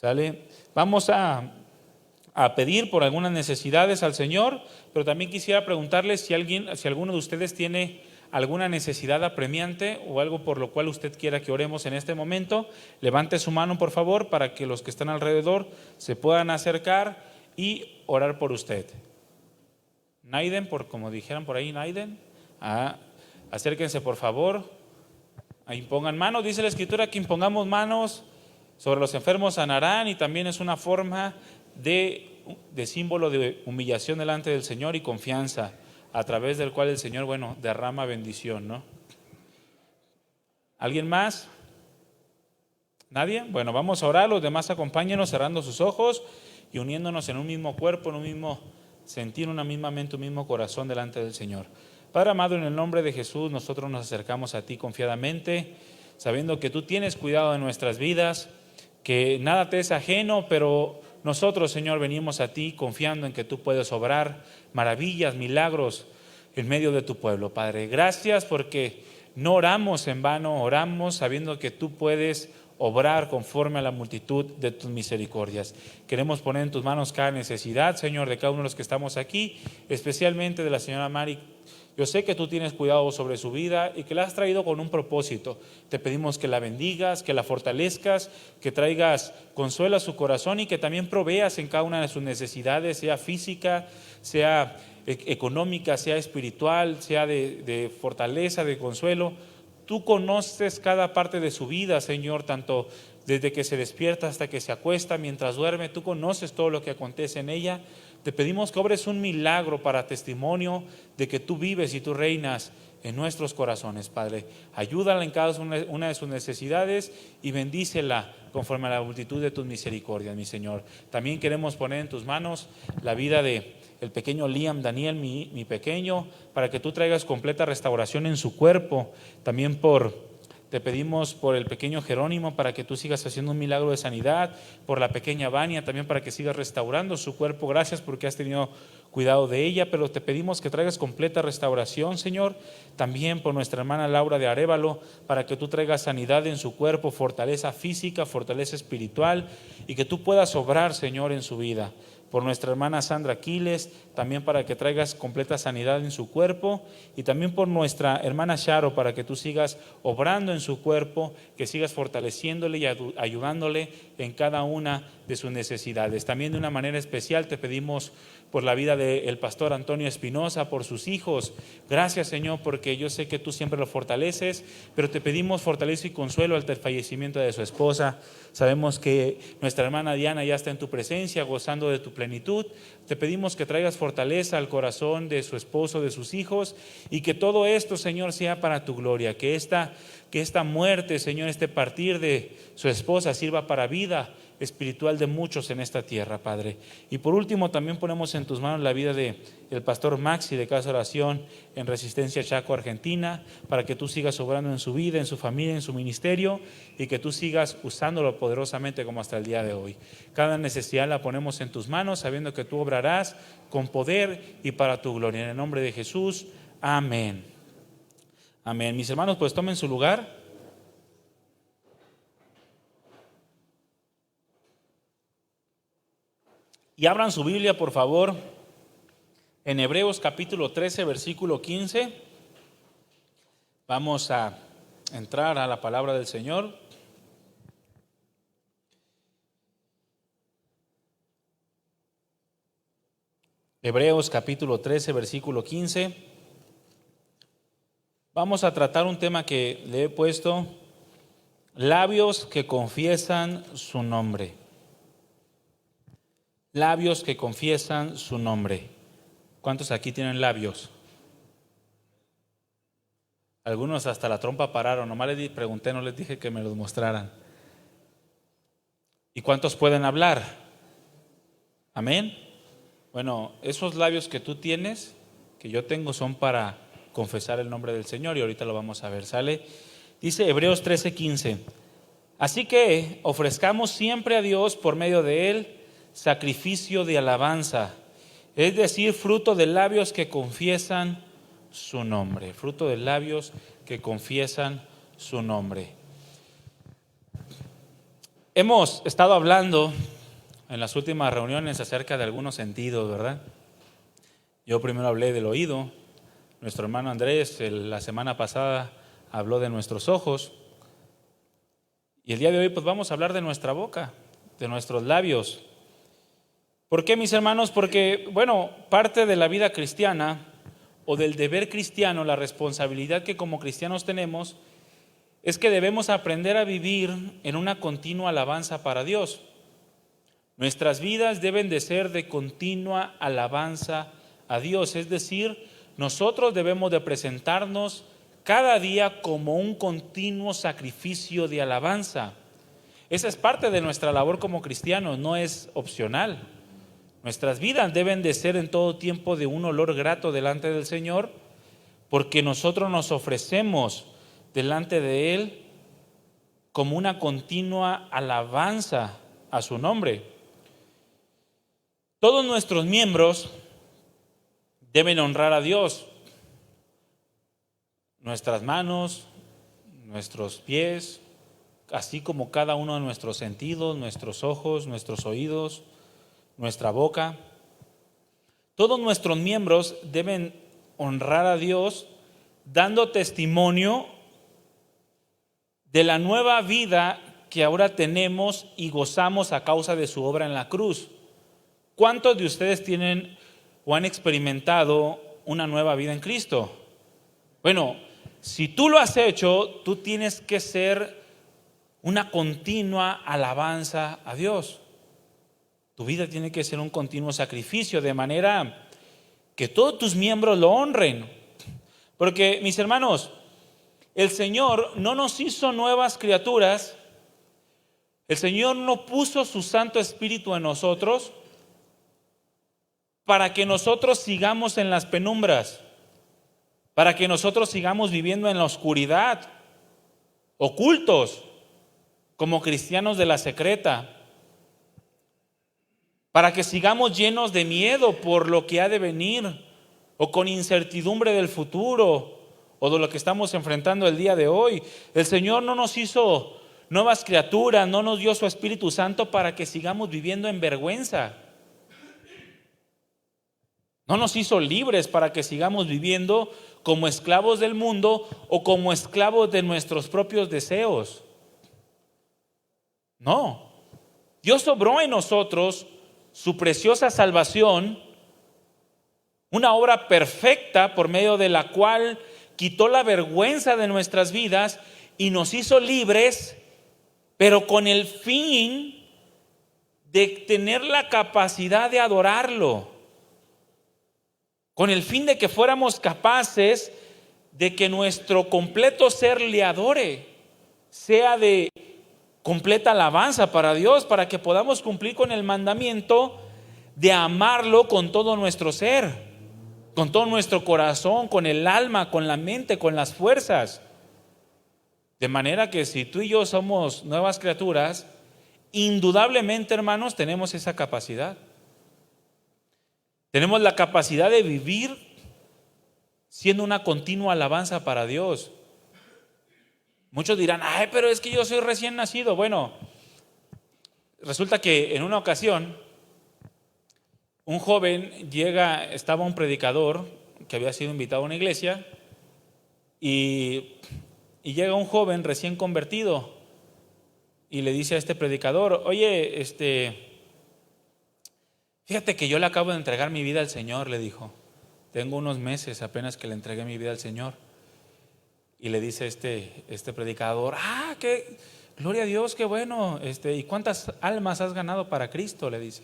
¿Sale? Vamos a pedir por algunas necesidades al Señor, pero también quisiera preguntarles si alguno de ustedes tiene alguna necesidad apremiante o algo por lo cual usted quiera que oremos en este momento. Levante su mano, por favor, para que los que están alrededor se puedan acercar y orar por usted. Naiden, como dijeran por ahí, Naiden. Acérquense, por favor. Ahí pongan manos. Dice la Escritura que impongamos manos sobre los enfermos sanarán, y también es una forma de símbolo de humillación delante del Señor y confianza, a través del cual el Señor, derrama bendición, ¿no? ¿Alguien más? ¿Nadie? Bueno, vamos a orar. Los demás acompáñenos cerrando sus ojos y uniéndonos en un mismo cuerpo, en un mismo sentir, una misma mente, un mismo corazón delante del Señor. Padre amado, en el nombre de Jesús, nosotros nos acercamos a ti confiadamente, sabiendo que tú tienes cuidado de nuestras vidas, que nada te es ajeno, pero nosotros, Señor, venimos a ti confiando en que tú puedes obrar maravillas, milagros en medio de tu pueblo. Padre, gracias porque no oramos en vano, oramos sabiendo que tú puedes obrar conforme a la multitud de tus misericordias. Queremos poner en tus manos cada necesidad, Señor, de cada uno de los que estamos aquí, especialmente de la señora Mari. Yo sé que tú tienes cuidado sobre su vida y que la has traído con un propósito. Te pedimos que la bendigas, que la fortalezcas, que traigas consuelo a su corazón y que también proveas en cada una de sus necesidades, sea física, sea económica, sea espiritual, sea de fortaleza, de consuelo. Tú conoces cada parte de su vida, Señor, tanto desde que se despierta hasta que se acuesta, mientras duerme. Tú conoces todo lo que acontece en ella. Te pedimos que obres un milagro para testimonio de que tú vives y tú reinas en nuestros corazones, Padre. Ayúdala en cada una de sus necesidades y bendícela conforme a la multitud de tus misericordias, mi Señor. También queremos poner en tus manos la vida de el pequeño Liam Daniel, mi pequeño, para que tú traigas completa restauración en su cuerpo. También te pedimos por el pequeño Jerónimo, para que tú sigas haciendo un milagro de sanidad, por la pequeña Vania, también para que sigas restaurando su cuerpo. Gracias porque has tenido cuidado de ella, pero te pedimos que traigas completa restauración, Señor. También por nuestra hermana Laura de Arévalo, para que tú traigas sanidad en su cuerpo, fortaleza física, fortaleza espiritual, y que tú puedas obrar, Señor, en su vida. Por nuestra hermana Sandra Aquiles, también para que traigas completa sanidad en su cuerpo, y también por nuestra hermana Sharo, para que tú sigas obrando en su cuerpo, que sigas fortaleciéndole y ayudándole en cada una de sus necesidades. También de una manera especial te pedimos por la vida del pastor Antonio Espinosa, por sus hijos. Gracias, Señor, porque yo sé que tú siempre lo fortaleces, pero te pedimos fortaleza y consuelo ante el fallecimiento de su esposa. Sabemos que nuestra hermana Diana ya está en tu presencia, gozando de tu plenitud. Te pedimos que traigas fortaleza al corazón de su esposo, de sus hijos, y que todo esto, Señor, sea para tu gloria. Que esta muerte, Señor, este partir de su esposa sirva para vida espiritual de muchos en esta tierra, Padre. Y por último, también ponemos en tus manos la vida del pastor Maxi de Casa Oración en Resistencia Chaco, Argentina, para que tú sigas obrando en su vida, en su familia, en su ministerio, y que tú sigas usándolo poderosamente como hasta el día de hoy. Cada necesidad la ponemos en tus manos, sabiendo que tú obrarás con poder y para tu gloria. En el nombre de Jesús, amén. Amén. Mis hermanos, pues tomen su lugar. Y abran su Biblia, por favor, en Hebreos capítulo 13, versículo 15. Vamos a entrar a la palabra del Señor. Hebreos capítulo 13, versículo 15. Vamos a tratar un tema que le he puesto: labios que confiesan su nombre. Labios que confiesan su nombre. ¿Cuántos aquí tienen labios? Algunos hasta la trompa pararon. Nomás les pregunté, no les dije que me los mostraran. ¿Y cuántos pueden hablar? Amén. Bueno, esos labios que tú tienes, que yo tengo, son para confesar el nombre del Señor, y ahorita lo vamos a ver. ¿Sale? Dice Hebreos 13:15. Así que ofrezcamos siempre a Dios por medio de Él sacrificio de alabanza, es decir, fruto de labios que confiesan su nombre. Fruto de labios que confiesan su nombre. Hemos estado hablando en las últimas reuniones acerca de algunos sentidos, ¿verdad? Yo primero hablé del oído, nuestro hermano Andrés la semana pasada habló de nuestros ojos, y el día de hoy pues vamos a hablar de nuestra boca, de nuestros labios. ¿Por qué, mis hermanos? Porque, bueno, parte de la vida cristiana o del deber cristiano, la responsabilidad que como cristianos tenemos, es que debemos aprender a vivir en una continua alabanza para Dios. Nuestras vidas deben de ser de continua alabanza a Dios, es decir, nosotros debemos de presentarnos cada día como un continuo sacrificio de alabanza. Esa es parte de nuestra labor como cristianos, no es opcional. Nuestras vidas deben de ser en todo tiempo de un olor grato delante del Señor, porque nosotros nos ofrecemos delante de Él como una continua alabanza a su nombre. Todos nuestros miembros deben honrar a Dios. Nuestras manos, nuestros pies, así como cada uno de nuestros sentidos, nuestros ojos, nuestros oídos, nuestra boca. Todos nuestros miembros deben honrar a Dios dando testimonio de la nueva vida que ahora tenemos y gozamos a causa de su obra en la cruz. ¿Cuántos de ustedes tienen o han experimentado una nueva vida en Cristo? Bueno, si tú lo has hecho, tú tienes que ser una continua alabanza a Dios. Tu vida tiene que ser un continuo sacrificio, de manera que todos tus miembros lo honren. Porque, mis hermanos, el Señor no nos hizo nuevas criaturas, el Señor no puso su Santo Espíritu en nosotros para que nosotros sigamos en las penumbras, para que nosotros sigamos viviendo en la oscuridad, ocultos, como cristianos de la secreta, para que sigamos llenos de miedo por lo que ha de venir, o con incertidumbre del futuro, o de lo que estamos enfrentando el día de hoy. El Señor no nos hizo nuevas criaturas, no nos dio su Espíritu Santo para que sigamos viviendo en vergüenza. No nos hizo libres para que sigamos viviendo como esclavos del mundo o como esclavos de nuestros propios deseos. No. Dios obró en nosotros su preciosa salvación, una obra perfecta por medio de la cual quitó la vergüenza de nuestras vidas y nos hizo libres, pero con el fin de tener la capacidad de adorarlo, con el fin de que fuéramos capaces de que nuestro completo ser le adore, sea de completa alabanza para Dios, para que podamos cumplir con el mandamiento de amarlo con todo nuestro ser, con todo nuestro corazón, con el alma, con la mente, con las fuerzas. De manera que si tú y yo somos nuevas criaturas, indudablemente, hermanos, tenemos esa capacidad. Tenemos la capacidad de vivir siendo una continua alabanza para Dios. Muchos dirán, ay, pero es que yo soy recién nacido. Bueno, resulta que en una ocasión un joven estaba un predicador que había sido invitado a una iglesia y llega un joven recién convertido y le dice a este predicador, oye, fíjate que yo le acabo de entregar mi vida al Señor, le dijo. Tengo unos meses apenas que le entregué mi vida al Señor. Y le dice este predicador, qué gloria a Dios, qué bueno. ¿Y cuántas almas has ganado para Cristo? Le dice.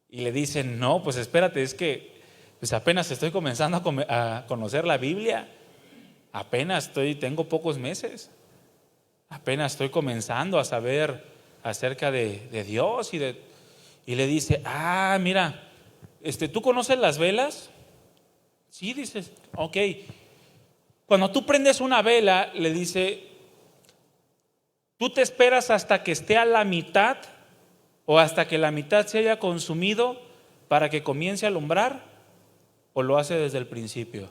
Y le dicen, no, pues espérate, es que pues apenas estoy comenzando a conocer la Biblia. Tengo pocos meses. Apenas estoy comenzando a saber acerca de Dios y le dice, mira, ¿tú conoces las velas? Sí, dices, ok. Cuando tú prendes una vela, le dice, ¿tú te esperas hasta que esté a la mitad o hasta que la mitad se haya consumido para que comience a alumbrar? ¿O lo hace desde el principio?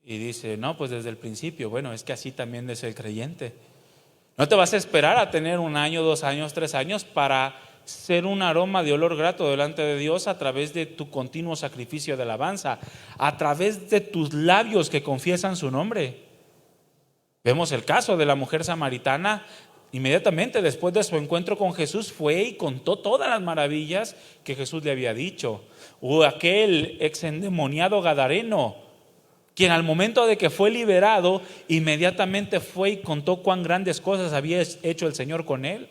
Y dice, no, pues desde el principio. Bueno, es que así también es el creyente. No te vas a esperar a tener 1 año, 2 años, 3 años para ser un aroma de olor grato delante de Dios a través de tu continuo sacrificio de alabanza, a través de tus labios que confiesan su nombre. Vemos el caso de la mujer samaritana. Inmediatamente después de su encuentro con Jesús fue y contó todas las maravillas que Jesús le había dicho. O aquel ex endemoniado gadareno, quien al momento de que fue liberado, inmediatamente fue y contó cuán grandes cosas había hecho el Señor con él.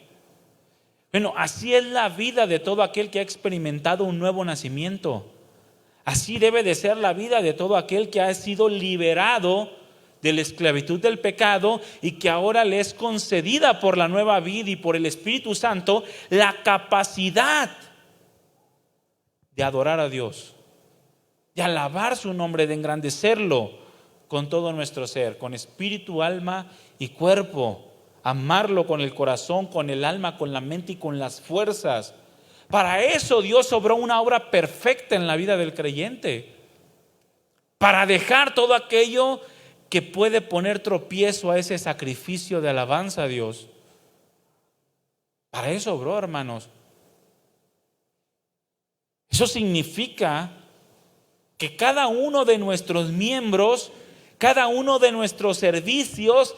Bueno, así es la vida de todo aquel que ha experimentado un nuevo nacimiento. Así debe de ser la vida de todo aquel que ha sido liberado de la esclavitud del pecado y que ahora le es concedida por la nueva vida y por el Espíritu Santo la capacidad de adorar a Dios, de alabar su nombre, de engrandecerlo con todo nuestro ser, con espíritu, alma y cuerpo. Amarlo con el corazón, con el alma, con la mente y con las fuerzas. Para eso Dios obró una obra perfecta en la vida del creyente. Para dejar todo aquello que puede poner tropiezo a ese sacrificio de alabanza a Dios. Para eso obró, hermanos. Eso significa que cada uno de nuestros miembros, cada uno de nuestros servicios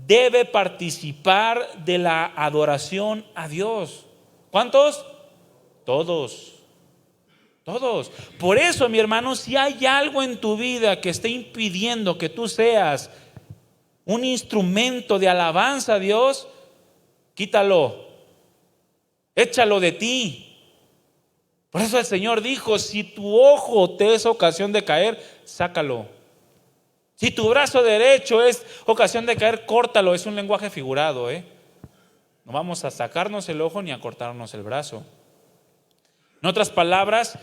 debe participar de la adoración a Dios. ¿Cuántos? Todos. Todos. Por eso, mi hermano, si hay algo en tu vida que esté impidiendo que tú seas un instrumento de alabanza a Dios, quítalo. Échalo de ti. Por eso el Señor dijo, si tu ojo te es ocasión de caer, sácalo. Si tu brazo derecho es ocasión de caer, córtalo. Es un lenguaje figurado, No vamos a sacarnos el ojo ni a cortarnos el brazo. En otras palabras,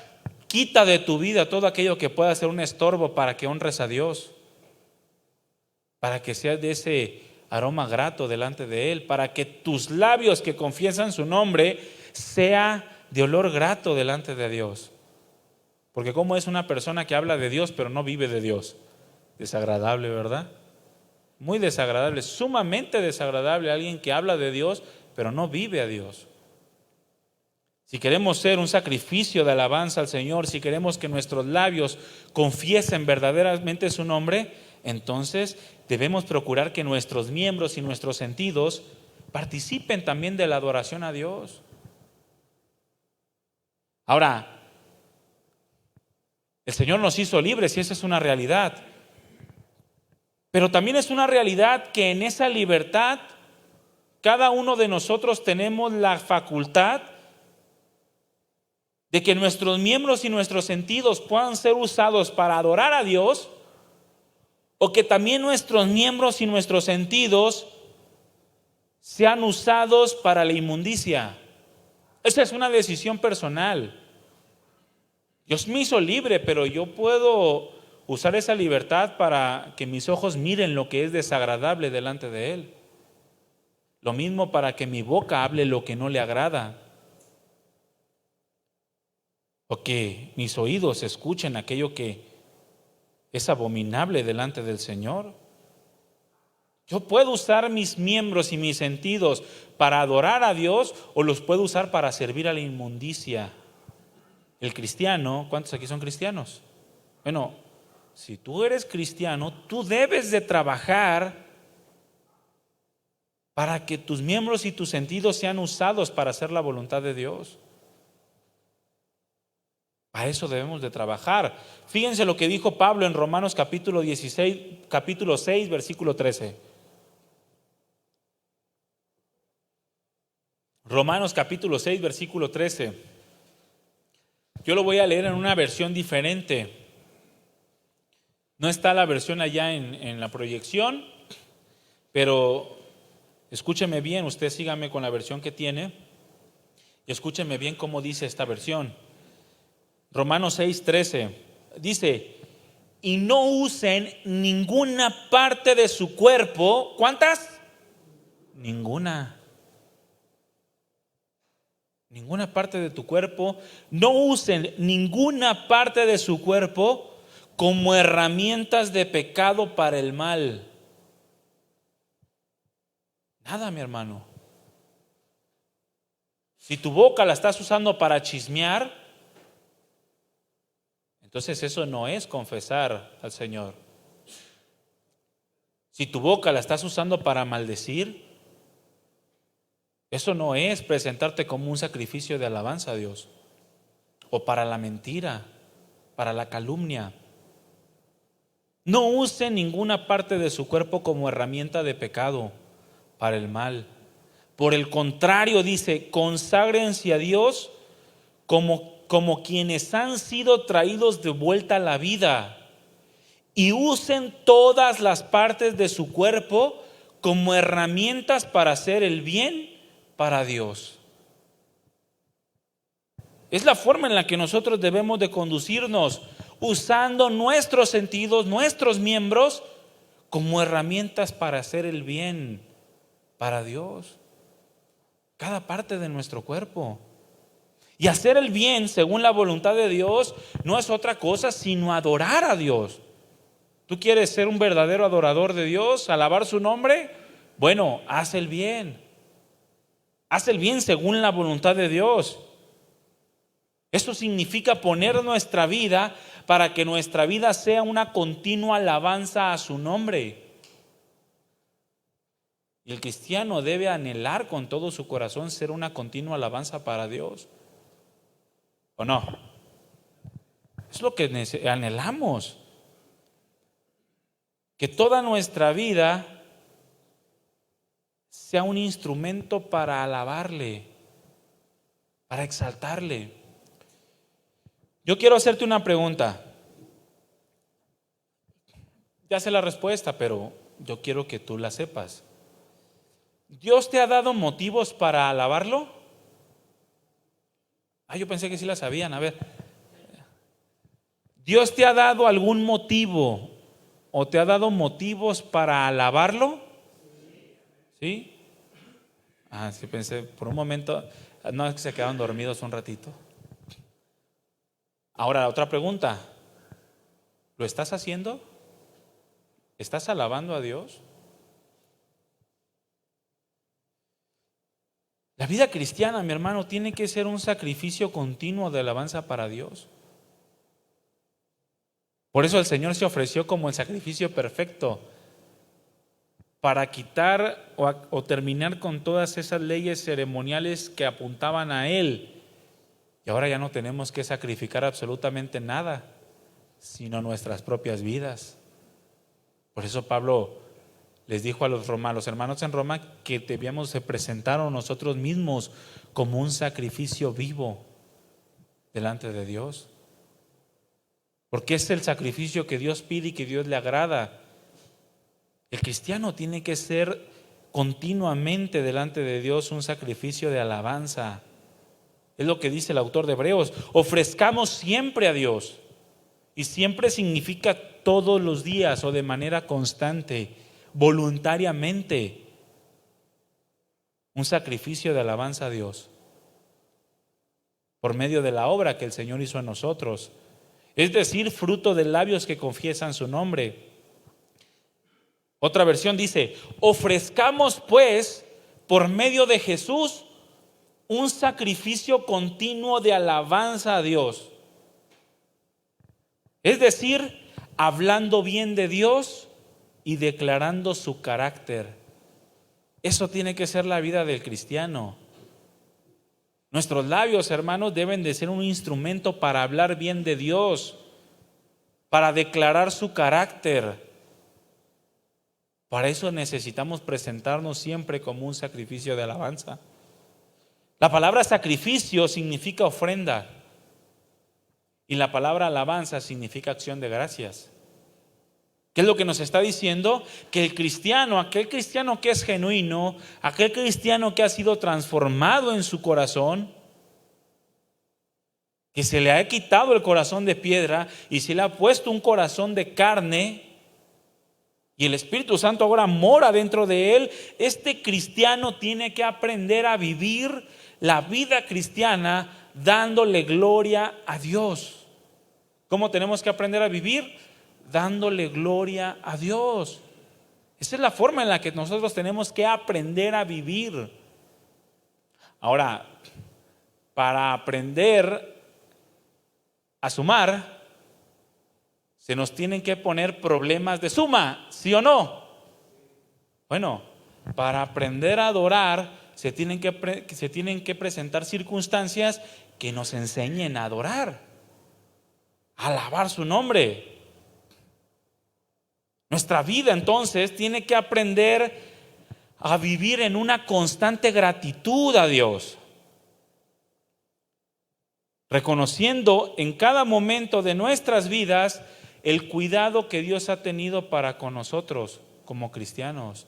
quita de tu vida todo aquello que pueda ser un estorbo para que honres a Dios, para que seas de ese aroma grato delante de Él, para que tus labios que confiesan su nombre sea de olor grato delante de Dios. Porque ¿cómo es una persona que habla de Dios pero no vive de Dios? Desagradable, ¿verdad? Muy desagradable, sumamente desagradable alguien que habla de Dios pero no vive a Dios. Si queremos ser un sacrificio de alabanza al Señor, si queremos que nuestros labios confiesen verdaderamente su nombre, entonces debemos procurar que nuestros miembros y nuestros sentidos participen también de la adoración a Dios. Ahora, el Señor nos hizo libres y esa es una realidad. Pero también es una realidad que en esa libertad cada uno de nosotros tenemos la facultad de que nuestros miembros y nuestros sentidos puedan ser usados para adorar a Dios, o que también nuestros miembros y nuestros sentidos sean usados para la inmundicia. Esa es una decisión personal. Dios me hizo libre, pero yo puedo usar esa libertad para que mis ojos miren lo que es desagradable delante de Él. Lo mismo para que mi boca hable lo que no le agrada. O que mis oídos escuchen aquello que es abominable delante del Señor. Yo puedo usar mis miembros y mis sentidos para adorar a Dios, o los puedo usar para servir a la inmundicia. El cristiano, ¿cuántos aquí son cristianos? Bueno, si tú eres cristiano, tú debes de trabajar para que tus miembros y tus sentidos sean usados para hacer la voluntad de Dios. Para eso debemos de trabajar. Fíjense lo que dijo Pablo en Romanos capítulo 6, versículo 13. Romanos capítulo 6, versículo 13. Yo lo voy a leer en una versión diferente. No está la versión allá en la proyección, pero escúcheme bien, usted sígame con la versión que tiene y escúcheme bien cómo dice esta versión. Romanos 6, 13 dice: y no usen ninguna parte de su cuerpo. ¿Cuántas? Ninguna parte de tu cuerpo. No usen ninguna parte de su cuerpo como herramientas de pecado para el mal. Nada, mi hermano. Si tu boca la estás usando para chismear, entonces eso no es confesar al Señor. Si tu boca la estás usando para maldecir, eso no es presentarte como un sacrificio de alabanza a Dios. O para la mentira, para la calumnia. No use ninguna parte de su cuerpo como herramienta de pecado para el mal. Por el contrario, dice, conságrense a Dios como quienes han sido traídos de vuelta a la vida, y usen todas las partes de su cuerpo como herramientas para hacer el bien para Dios. Es la forma en la que nosotros debemos de conducirnos, usando nuestros sentidos, nuestros miembros, como herramientas para hacer el bien para Dios. Cada parte de nuestro cuerpo. Y hacer el bien según la voluntad de Dios no es otra cosa sino adorar a Dios. ¿Tú quieres ser un verdadero adorador de Dios, alabar su nombre? Bueno, haz el bien. Haz el bien según la voluntad de Dios. Esto significa poner nuestra vida para que nuestra vida sea una continua alabanza a su nombre. Y el cristiano debe anhelar con todo su corazón ser una continua alabanza para Dios. ¿O no? Es lo que anhelamos. Que toda nuestra vida sea un instrumento para alabarle, para exaltarle. Yo quiero hacerte una pregunta. Ya sé la respuesta, pero yo quiero que tú la sepas. ¿Dios te ha dado motivos para alabarlo? Yo pensé que sí la sabían. A ver. ¿Dios te ha dado algún motivo o te ha dado motivos para alabarlo? ¿Sí? Sí, pensé por un momento. No, es que se quedaron dormidos un ratito. Ahora, otra pregunta. ¿Lo estás haciendo? ¿Estás alabando a Dios? La vida cristiana, mi hermano, tiene que ser un sacrificio continuo de alabanza para Dios. Por eso el Señor se ofreció como el sacrificio perfecto para quitar o terminar con todas esas leyes ceremoniales que apuntaban a Él. Y ahora ya no tenemos que sacrificar absolutamente nada, sino nuestras propias vidas. Por eso Pablo les dijo a los hermanos en Roma, que debíamos de presentarnos nosotros mismos como un sacrificio vivo delante de Dios. Porque es el sacrificio que Dios pide y que Dios le agrada. El cristiano tiene que ser continuamente delante de Dios un sacrificio de alabanza. Es lo que dice el autor de Hebreos. Ofrezcamos siempre a Dios. Y siempre significa todos los días o de manera constante, voluntariamente, un sacrificio de alabanza a Dios por medio de la obra que el Señor hizo en nosotros. Es decir, fruto de labios que confiesan su nombre. Otra versión dice: ofrezcamos pues por medio de Jesús un sacrificio continuo de alabanza a Dios. Es decir, hablando bien de Dios y declarando su carácter. Eso tiene que ser la vida del cristiano. Nuestros labios, hermanos, deben de ser un instrumento para hablar bien de Dios, para declarar su carácter. Para eso necesitamos presentarnos siempre como un sacrificio de alabanza. La palabra sacrificio significa ofrenda y la palabra alabanza significa acción de gracias. ¿Qué es lo que nos está diciendo? Que el cristiano, aquel cristiano que es genuino, aquel cristiano que ha sido transformado en su corazón, que se le ha quitado el corazón de piedra y se le ha puesto un corazón de carne, y el Espíritu Santo ahora mora dentro de él, este cristiano tiene que aprender a vivir la vida cristiana dándole gloria a Dios. ¿Cómo tenemos que aprender a vivir? Dándole gloria a Dios. Esa es la forma en la que nosotros tenemos que aprender a vivir. Ahora, para aprender a sumar, se nos tienen que poner problemas de suma, ¿sí o no? Bueno, para aprender a adorar, se tienen que presentar circunstancias que nos enseñen a adorar, a alabar su nombre. Nuestra vida entonces tiene que aprender a vivir en una constante gratitud a Dios, reconociendo en cada momento de nuestras vidas el cuidado que Dios ha tenido para con nosotros como cristianos.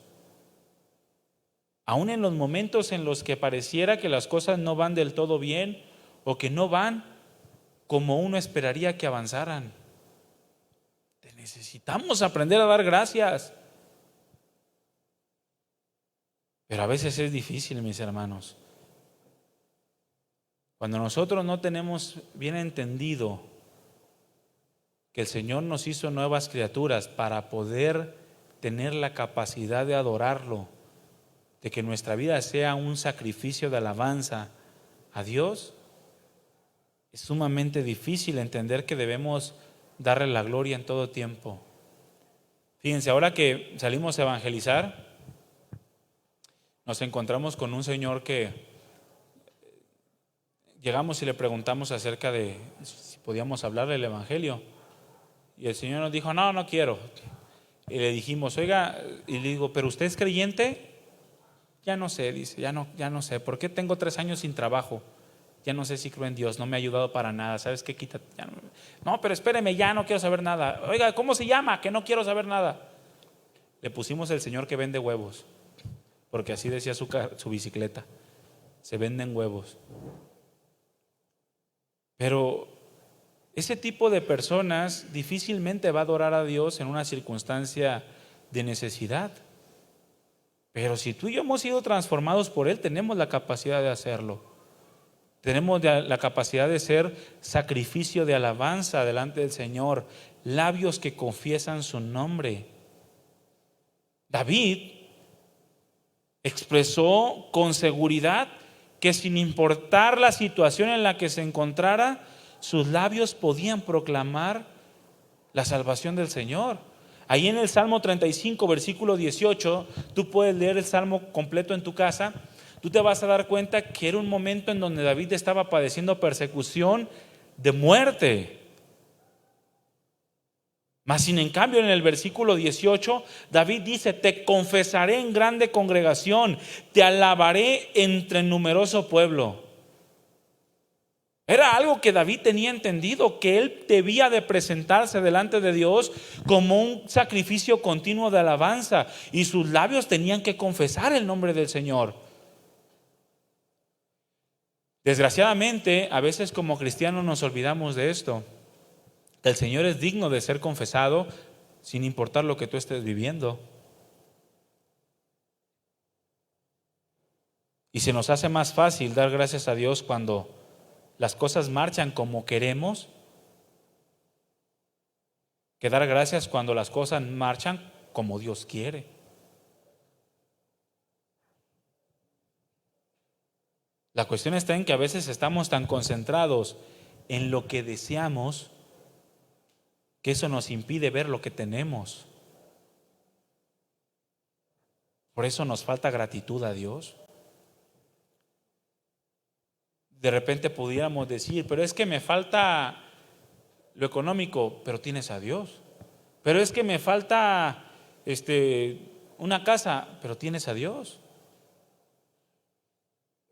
Aún en los momentos en los que pareciera que las cosas no van del todo bien o que no van como uno esperaría que avanzaran. Necesitamos aprender a dar gracias. Pero a veces es difícil, mis hermanos. Cuando nosotros no tenemos bien entendido que el Señor nos hizo nuevas criaturas para poder tener la capacidad de adorarlo, de que nuestra vida sea un sacrificio de alabanza a Dios, es sumamente difícil entender que debemos darle la gloria en todo tiempo. Fíjense, ahora que salimos a evangelizar, nos encontramos con un señor que llegamos y le preguntamos acerca de si podíamos hablarle el evangelio. Y el Señor nos dijo, no quiero. Y le dijimos, oiga, y le digo, ¿pero usted es creyente? Ya no sé, dice, ya no sé. ¿Por qué tengo 3 años sin trabajo? Ya no sé si creo en Dios, no me ha ayudado para nada. ¿Sabes qué? Quítate. No, pero espéreme, ya no quiero saber nada. Oiga, ¿cómo se llama? Que no quiero saber nada. Le pusimos el señor que vende huevos, porque así decía su bicicleta. Se venden huevos. Pero ese tipo de personas difícilmente va a adorar a Dios en una circunstancia de necesidad. Pero si tú y yo hemos sido transformados por Él, tenemos la capacidad de hacerlo. Tenemos la capacidad de ser sacrificio de alabanza delante del Señor, labios que confiesan su nombre. David expresó con seguridad que sin importar la situación en la que se encontrara, sus labios podían proclamar la salvación del Señor. Ahí en el Salmo 35, versículo 18, tú puedes leer el Salmo completo en tu casa. Tú te vas a dar cuenta que era un momento en donde David estaba padeciendo persecución de muerte. Mas sin en cambio en el versículo 18, David dice, te confesaré en grande congregación, te alabaré entre numeroso pueblo. Era algo que David tenía entendido, que él debía de presentarse delante de Dios como un sacrificio continuo de alabanza, y sus labios tenían que confesar el nombre del Señor. Desgraciadamente, a veces como cristianos nos olvidamos de esto. El Señor es digno de ser confesado sin importar lo que tú estés viviendo. Y se nos hace más fácil dar gracias a Dios cuando las cosas marchan como queremos, que dar gracias cuando las cosas marchan como Dios quiere. La cuestión está en que a veces estamos tan concentrados en lo que deseamos que eso nos impide ver lo que tenemos. Por eso nos falta gratitud a Dios. De repente pudiéramos decir, pero es que me falta lo económico, pero tienes a Dios. Pero es que me falta una casa, pero tienes a Dios.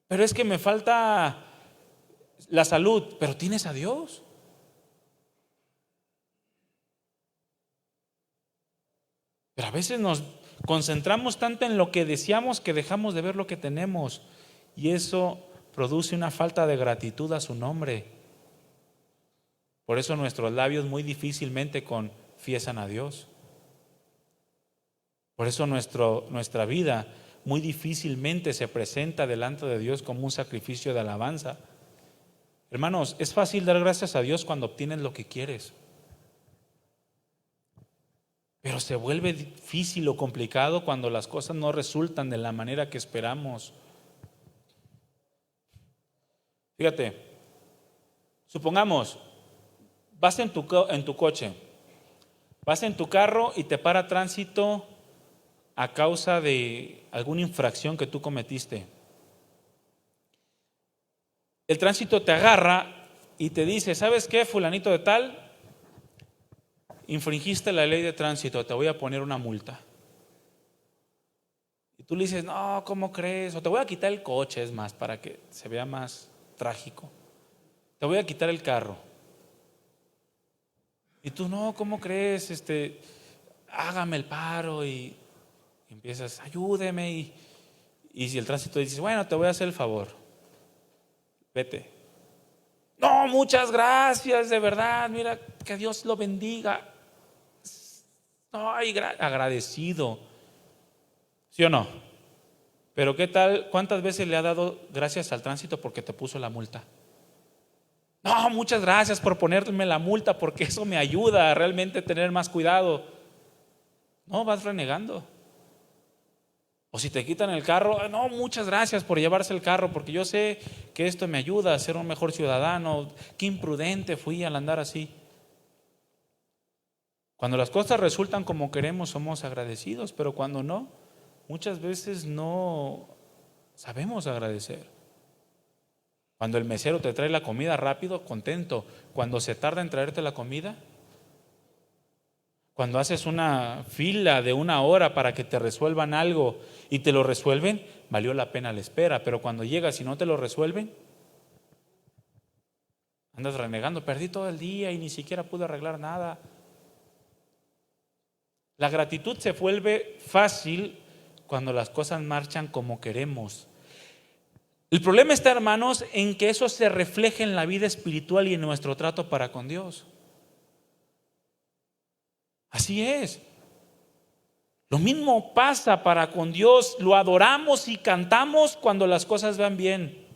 Pero es que me falta la salud, pero tienes a Dios. Pero a veces nos concentramos tanto en lo que deseamos que dejamos de ver lo que tenemos, y eso produce una falta de gratitud a su nombre. Por eso nuestros labios muy difícilmente confiesan a Dios. Por eso nuestra vida muy difícilmente se presenta delante de Dios como un sacrificio de alabanza. Hermanos, es fácil dar gracias a Dios cuando obtienes lo que quieres. Pero se vuelve difícil o complicado cuando las cosas no resultan de la manera que esperamos. Fíjate, supongamos, vas en tu coche, vas en tu carro y te para tránsito a causa de alguna infracción que tú cometiste. El tránsito te agarra y te dice, ¿sabes qué, fulanito de tal? Infringiste la ley de tránsito, te voy a poner una multa. Y tú le dices, no, ¿cómo crees? O te voy a quitar el coche, es más, para que se vea más trágico. Te voy a quitar el carro. Y tú, no, ¿cómo crees? Hágame el paro. Y empiezas, ayúdeme. Y si el tránsito dice, bueno, te voy a hacer el favor, vete. No, muchas gracias, de verdad, mira, que Dios lo bendiga. Ay, agradecido. ¿Sí o no? Pero ¿qué tal? ¿Cuántas veces le ha dado gracias al tránsito porque te puso la multa? No, muchas gracias por ponerme la multa porque eso me ayuda a realmente tener más cuidado. No, vas renegando. O si te quitan el carro, no, muchas gracias por llevarse el carro porque yo sé que esto me ayuda a ser un mejor ciudadano. Qué imprudente fui al andar así. Cuando las cosas resultan como queremos, somos agradecidos, pero cuando no, muchas veces no sabemos agradecer. Cuando el mesero te trae la comida rápido, contento. Cuando se tarda en traerte la comida, cuando haces una fila de 1 hora para que te resuelvan algo y te lo resuelven, valió la pena la espera. Pero cuando llegas y no te lo resuelven, andas renegando, perdí todo el día y ni siquiera pude arreglar nada. La gratitud se vuelve fácil cuando las cosas marchan como queremos. El problema está, hermanos, en que eso se refleje en la vida espiritual y en nuestro trato para con Dios. Así es. Lo mismo pasa para con Dios. Lo adoramos y cantamos cuando las cosas van bien.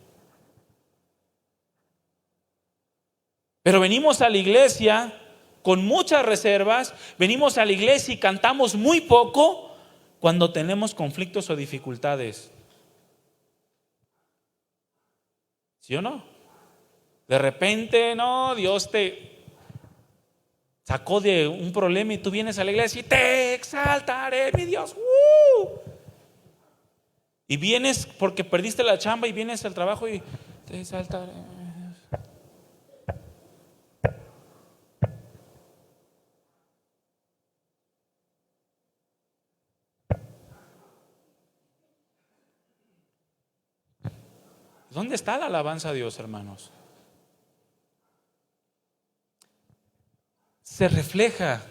Pero venimos a la iglesia con muchas reservas, venimos a la iglesia y cantamos muy poco cuando tenemos conflictos o dificultades. ¿Sí o no? De repente, no, Dios te sacó de un problema y tú vienes a la iglesia y te exaltaré, mi Dios. Y vienes porque perdiste la chamba y vienes al trabajo y te exaltaré. ¿Dónde está la alabanza a Dios, hermanos? Se refleja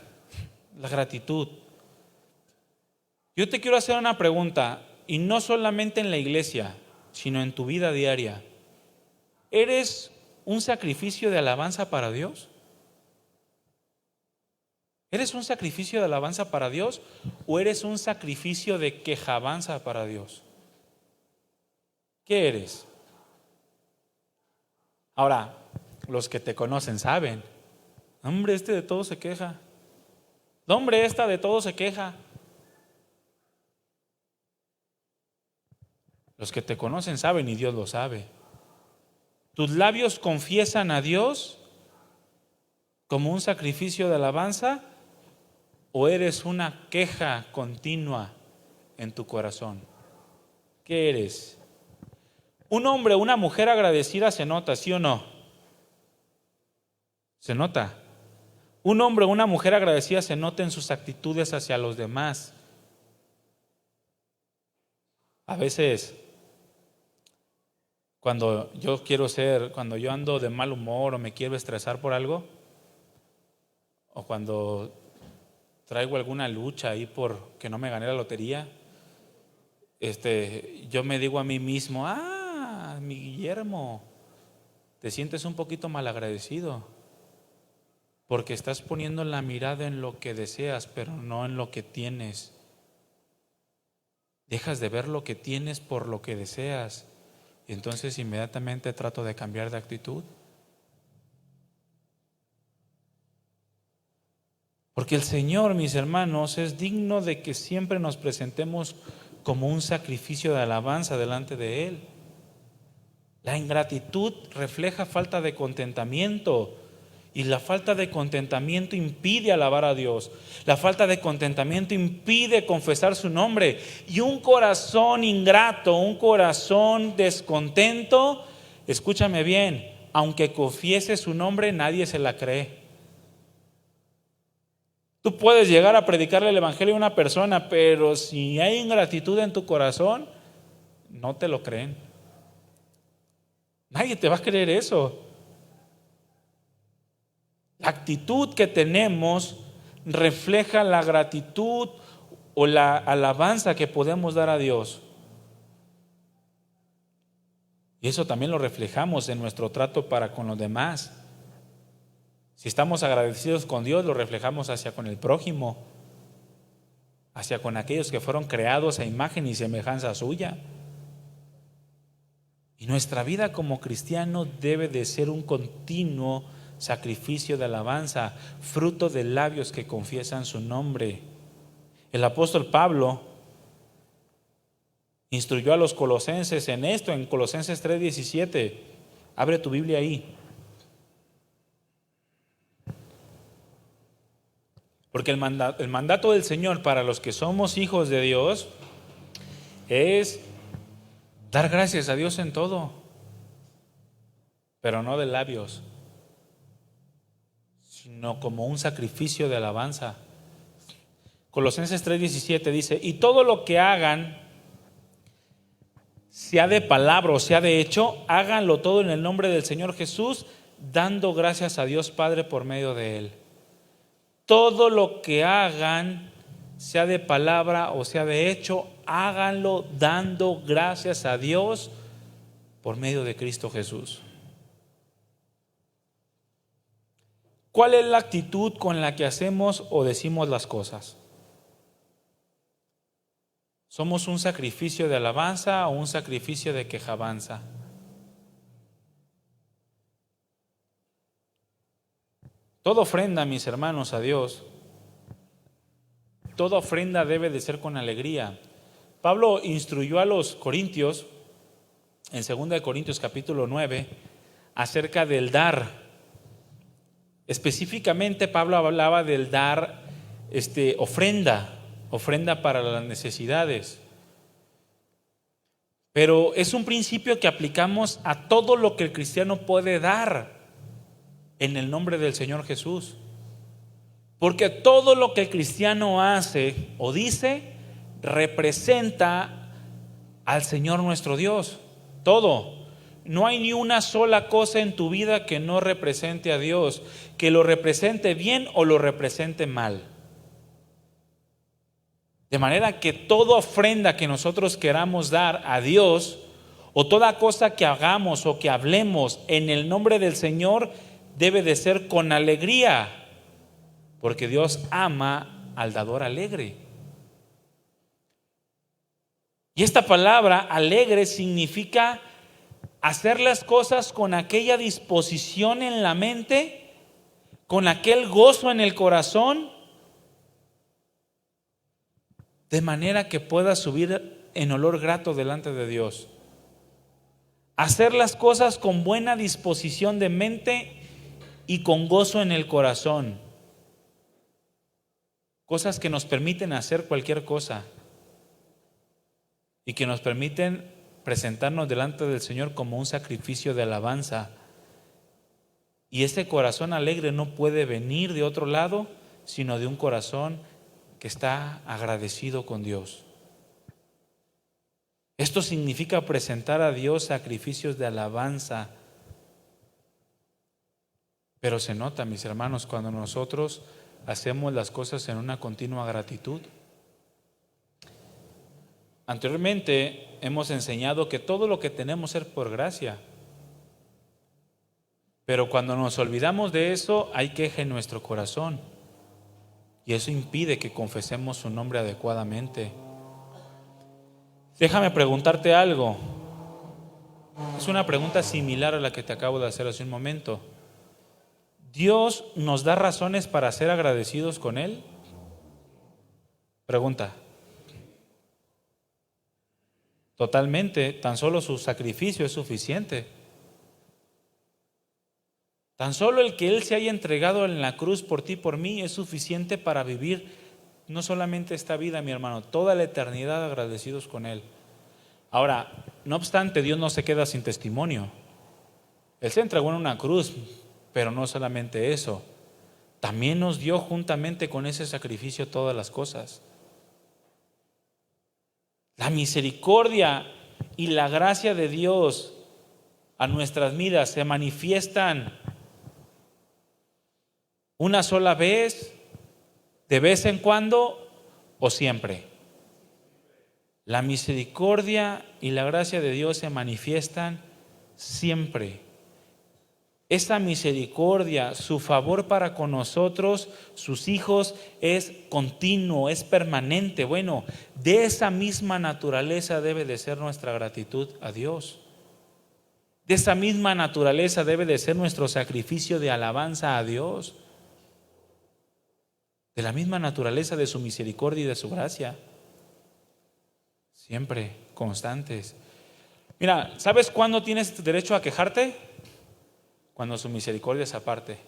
la gratitud. Yo te quiero hacer una pregunta, y no solamente en la iglesia, sino en tu vida diaria. ¿Eres un sacrificio de alabanza para Dios? ¿Eres un sacrificio de alabanza para Dios o eres un sacrificio de quejabanza para Dios? ¿Qué eres? Ahora, los que te conocen saben. Hombre, de todo se queja. Hombre, esta de todo se queja. Los que te conocen saben y Dios lo sabe. ¿Tus labios confiesan a Dios como un sacrificio de alabanza o eres una queja continua en tu corazón? ¿Qué eres? Un hombre o una mujer agradecida se nota, ¿sí o no? Se nota. Un hombre o una mujer agradecida se nota en sus actitudes hacia los demás. A veces, cuando yo ando de mal humor o me quiero estresar por algo, o cuando traigo alguna lucha ahí por que no me gané la lotería, yo me digo a mí mismo, mi Guillermo, te sientes un poquito malagradecido porque estás poniendo la mirada en lo que deseas, pero no en lo que tienes. Dejas de ver lo que tienes por lo que deseas. Y entonces inmediatamente trato de cambiar de actitud. Porque el Señor, mis hermanos, es digno de que siempre nos presentemos como un sacrificio de alabanza delante de Él. La ingratitud refleja falta de contentamiento, y la falta de contentamiento impide alabar a Dios. La falta de contentamiento impide confesar su nombre. Y un corazón ingrato, un corazón descontento, escúchame bien, aunque confiese su nombre, nadie se la cree. Tú puedes llegar a predicarle el evangelio a una persona, pero si hay ingratitud en tu corazón, no te lo creen. Nadie te va a creer eso. La actitud que tenemos refleja la gratitud o la alabanza que podemos dar a Dios. Y eso también lo reflejamos en nuestro trato para con los demás. Si estamos agradecidos con Dios, lo reflejamos hacia con el prójimo, hacia con aquellos que fueron creados a imagen y semejanza suya. Y nuestra vida como cristiano debe de ser un continuo sacrificio de alabanza, fruto de labios que confiesan su nombre. El apóstol Pablo instruyó a los colosenses en esto, en Colosenses 3:17. Abre tu Biblia ahí. Porque el mandato del Señor para los que somos hijos de Dios es dar gracias a Dios en todo, pero no de labios, sino como un sacrificio de alabanza. Colosenses 3:17 dice: y todo lo que hagan, sea de palabra o sea de hecho, háganlo todo en el nombre del Señor Jesús, dando gracias a Dios Padre por medio de Él. Todo lo que hagan, sea de palabra o sea de hecho, háganlo dando gracias a Dios por medio de Cristo Jesús. ¿Cuál es la actitud con la que hacemos o decimos las cosas? ¿Somos un sacrificio de alabanza o un sacrificio de quejabanza? Toda ofrenda, mis hermanos, a Dios, toda ofrenda debe de ser con alegría. Pablo instruyó a los corintios, en 2 Corintios capítulo 9, acerca del dar. Específicamente Pablo hablaba del dar ofrenda para las necesidades. Pero es un principio que aplicamos a todo lo que el cristiano puede dar en el nombre del Señor Jesús. Porque todo lo que el cristiano hace o dice representa al Señor nuestro Dios. Todo. No hay ni una sola cosa en tu vida que no represente a Dios, que lo represente bien o lo represente mal. De manera que toda ofrenda que nosotros queramos dar a Dios, o toda cosa que hagamos o que hablemos en el nombre del Señor, debe de ser con alegría, porque Dios ama al dador alegre. Y esta palabra alegre significa hacer las cosas con aquella disposición en la mente, con aquel gozo en el corazón, de manera que pueda subir en olor grato delante de Dios. Hacer las cosas con buena disposición de mente y con gozo en el corazón. Cosas que nos permiten hacer cualquier cosa y que nos permiten presentarnos delante del Señor como un sacrificio de alabanza. Y ese corazón alegre no puede venir de otro lado, sino de un corazón que está agradecido con Dios. Esto significa presentar a Dios sacrificios de alabanza. Pero se nota, mis hermanos, cuando nosotros hacemos las cosas en una continua gratitud. Anteriormente hemos enseñado que todo lo que tenemos es por gracia. Pero cuando nos olvidamos de eso, hay queja en nuestro corazón. Y eso impide que confesemos su nombre adecuadamente. Déjame preguntarte algo. Es una pregunta similar a la que te acabo de hacer hace un momento. ¿Dios nos da razones para ser agradecidos con Él? Pregunta. Totalmente, tan solo su sacrificio es suficiente. Tan solo el que Él se haya entregado en la cruz por ti y por mí es suficiente para vivir no solamente esta vida, mi hermano, toda la eternidad agradecidos con Él. Ahora, no obstante, Dios no se queda sin testimonio. Él se entregó en una cruz, pero no solamente eso. También nos dio juntamente con ese sacrificio todas las cosas. La misericordia y la gracia de Dios a nuestras vidas se manifiestan una sola vez, de vez en cuando o siempre. La misericordia y la gracia de Dios se manifiestan siempre. Esa misericordia, su favor para con nosotros, sus hijos, es continuo, es permanente. Bueno, de esa misma naturaleza debe de ser nuestra gratitud a Dios. De esa misma naturaleza debe de ser nuestro sacrificio de alabanza a Dios. De la misma naturaleza de su misericordia y de su gracia. Siempre, constantes. Mira, ¿sabes cuándo tienes derecho a quejarte? Cuando su misericordia se aparte.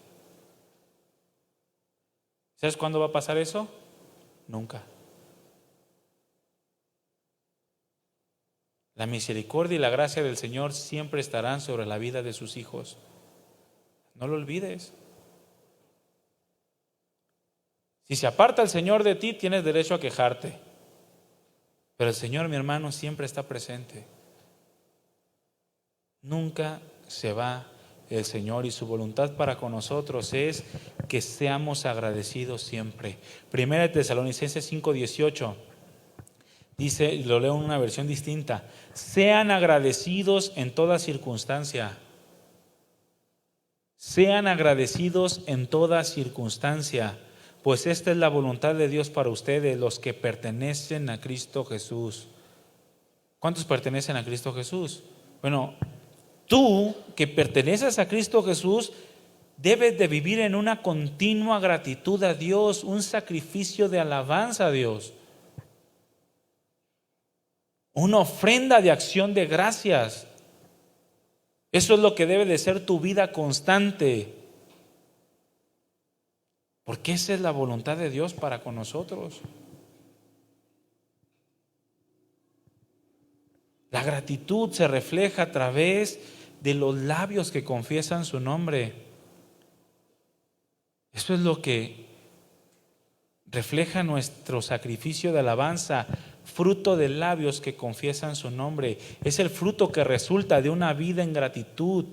¿Sabes cuándo va a pasar eso? Nunca. La misericordia y la gracia del Señor siempre estarán sobre la vida de sus hijos. No lo olvides. Si se aparta el Señor de ti, tienes derecho a quejarte. Pero el Señor, mi hermano, siempre está presente. Nunca se va el Señor, y su voluntad para con nosotros es que seamos agradecidos siempre. Primera de Tesalonicenses 5:18 dice, y lo leo en una versión distinta: sean agradecidos en toda circunstancia. Sean agradecidos en toda circunstancia, pues esta es la voluntad de Dios para ustedes, los que pertenecen a Cristo Jesús. ¿Cuántos pertenecen a Cristo Jesús? Bueno, tú que perteneces a Cristo Jesús debes de vivir en una continua gratitud a Dios, un sacrificio de alabanza a Dios, una ofrenda de acción de gracias. Eso es lo que debe de ser tu vida constante, porque esa es la voluntad de Dios para con nosotros. La gratitud se refleja a través de los labios que confiesan su nombre. Eso es lo que refleja nuestro sacrificio de alabanza, fruto de labios que confiesan su nombre. Es el fruto que resulta de una vida en gratitud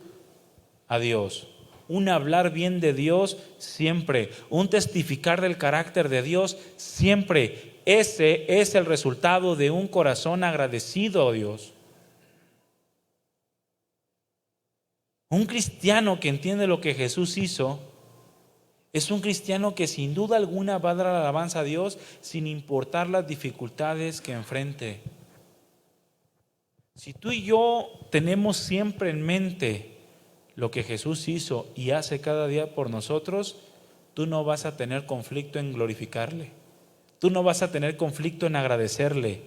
a Dios, un hablar bien de Dios siempre, un testificar del carácter de Dios siempre. Ese es el resultado de un corazón agradecido a Dios. Un cristiano que entiende lo que Jesús hizo es un cristiano que sin duda alguna va a dar alabanza a Dios sin importar las dificultades que enfrente. Si tú y yo tenemos siempre en mente lo que Jesús hizo y hace cada día por nosotros, tú no vas a tener conflicto en glorificarle. Tú no vas a tener conflicto en agradecerle.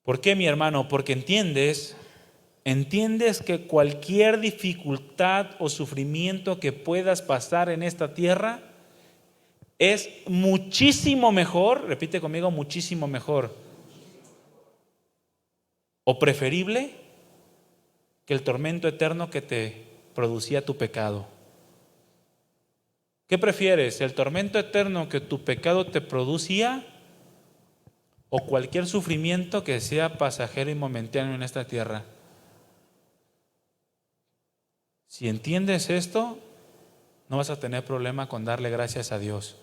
¿Por qué, mi hermano? Porque entiendes que cualquier dificultad o sufrimiento que puedas pasar en esta tierra es muchísimo mejor, repite conmigo, muchísimo mejor o preferible que el tormento eterno que te producía tu pecado. ¿Qué prefieres? ¿El tormento eterno que tu pecado te producía o cualquier sufrimiento que sea pasajero y momentáneo en esta tierra? Si entiendes esto, no vas a tener problema con darle gracias a Dios.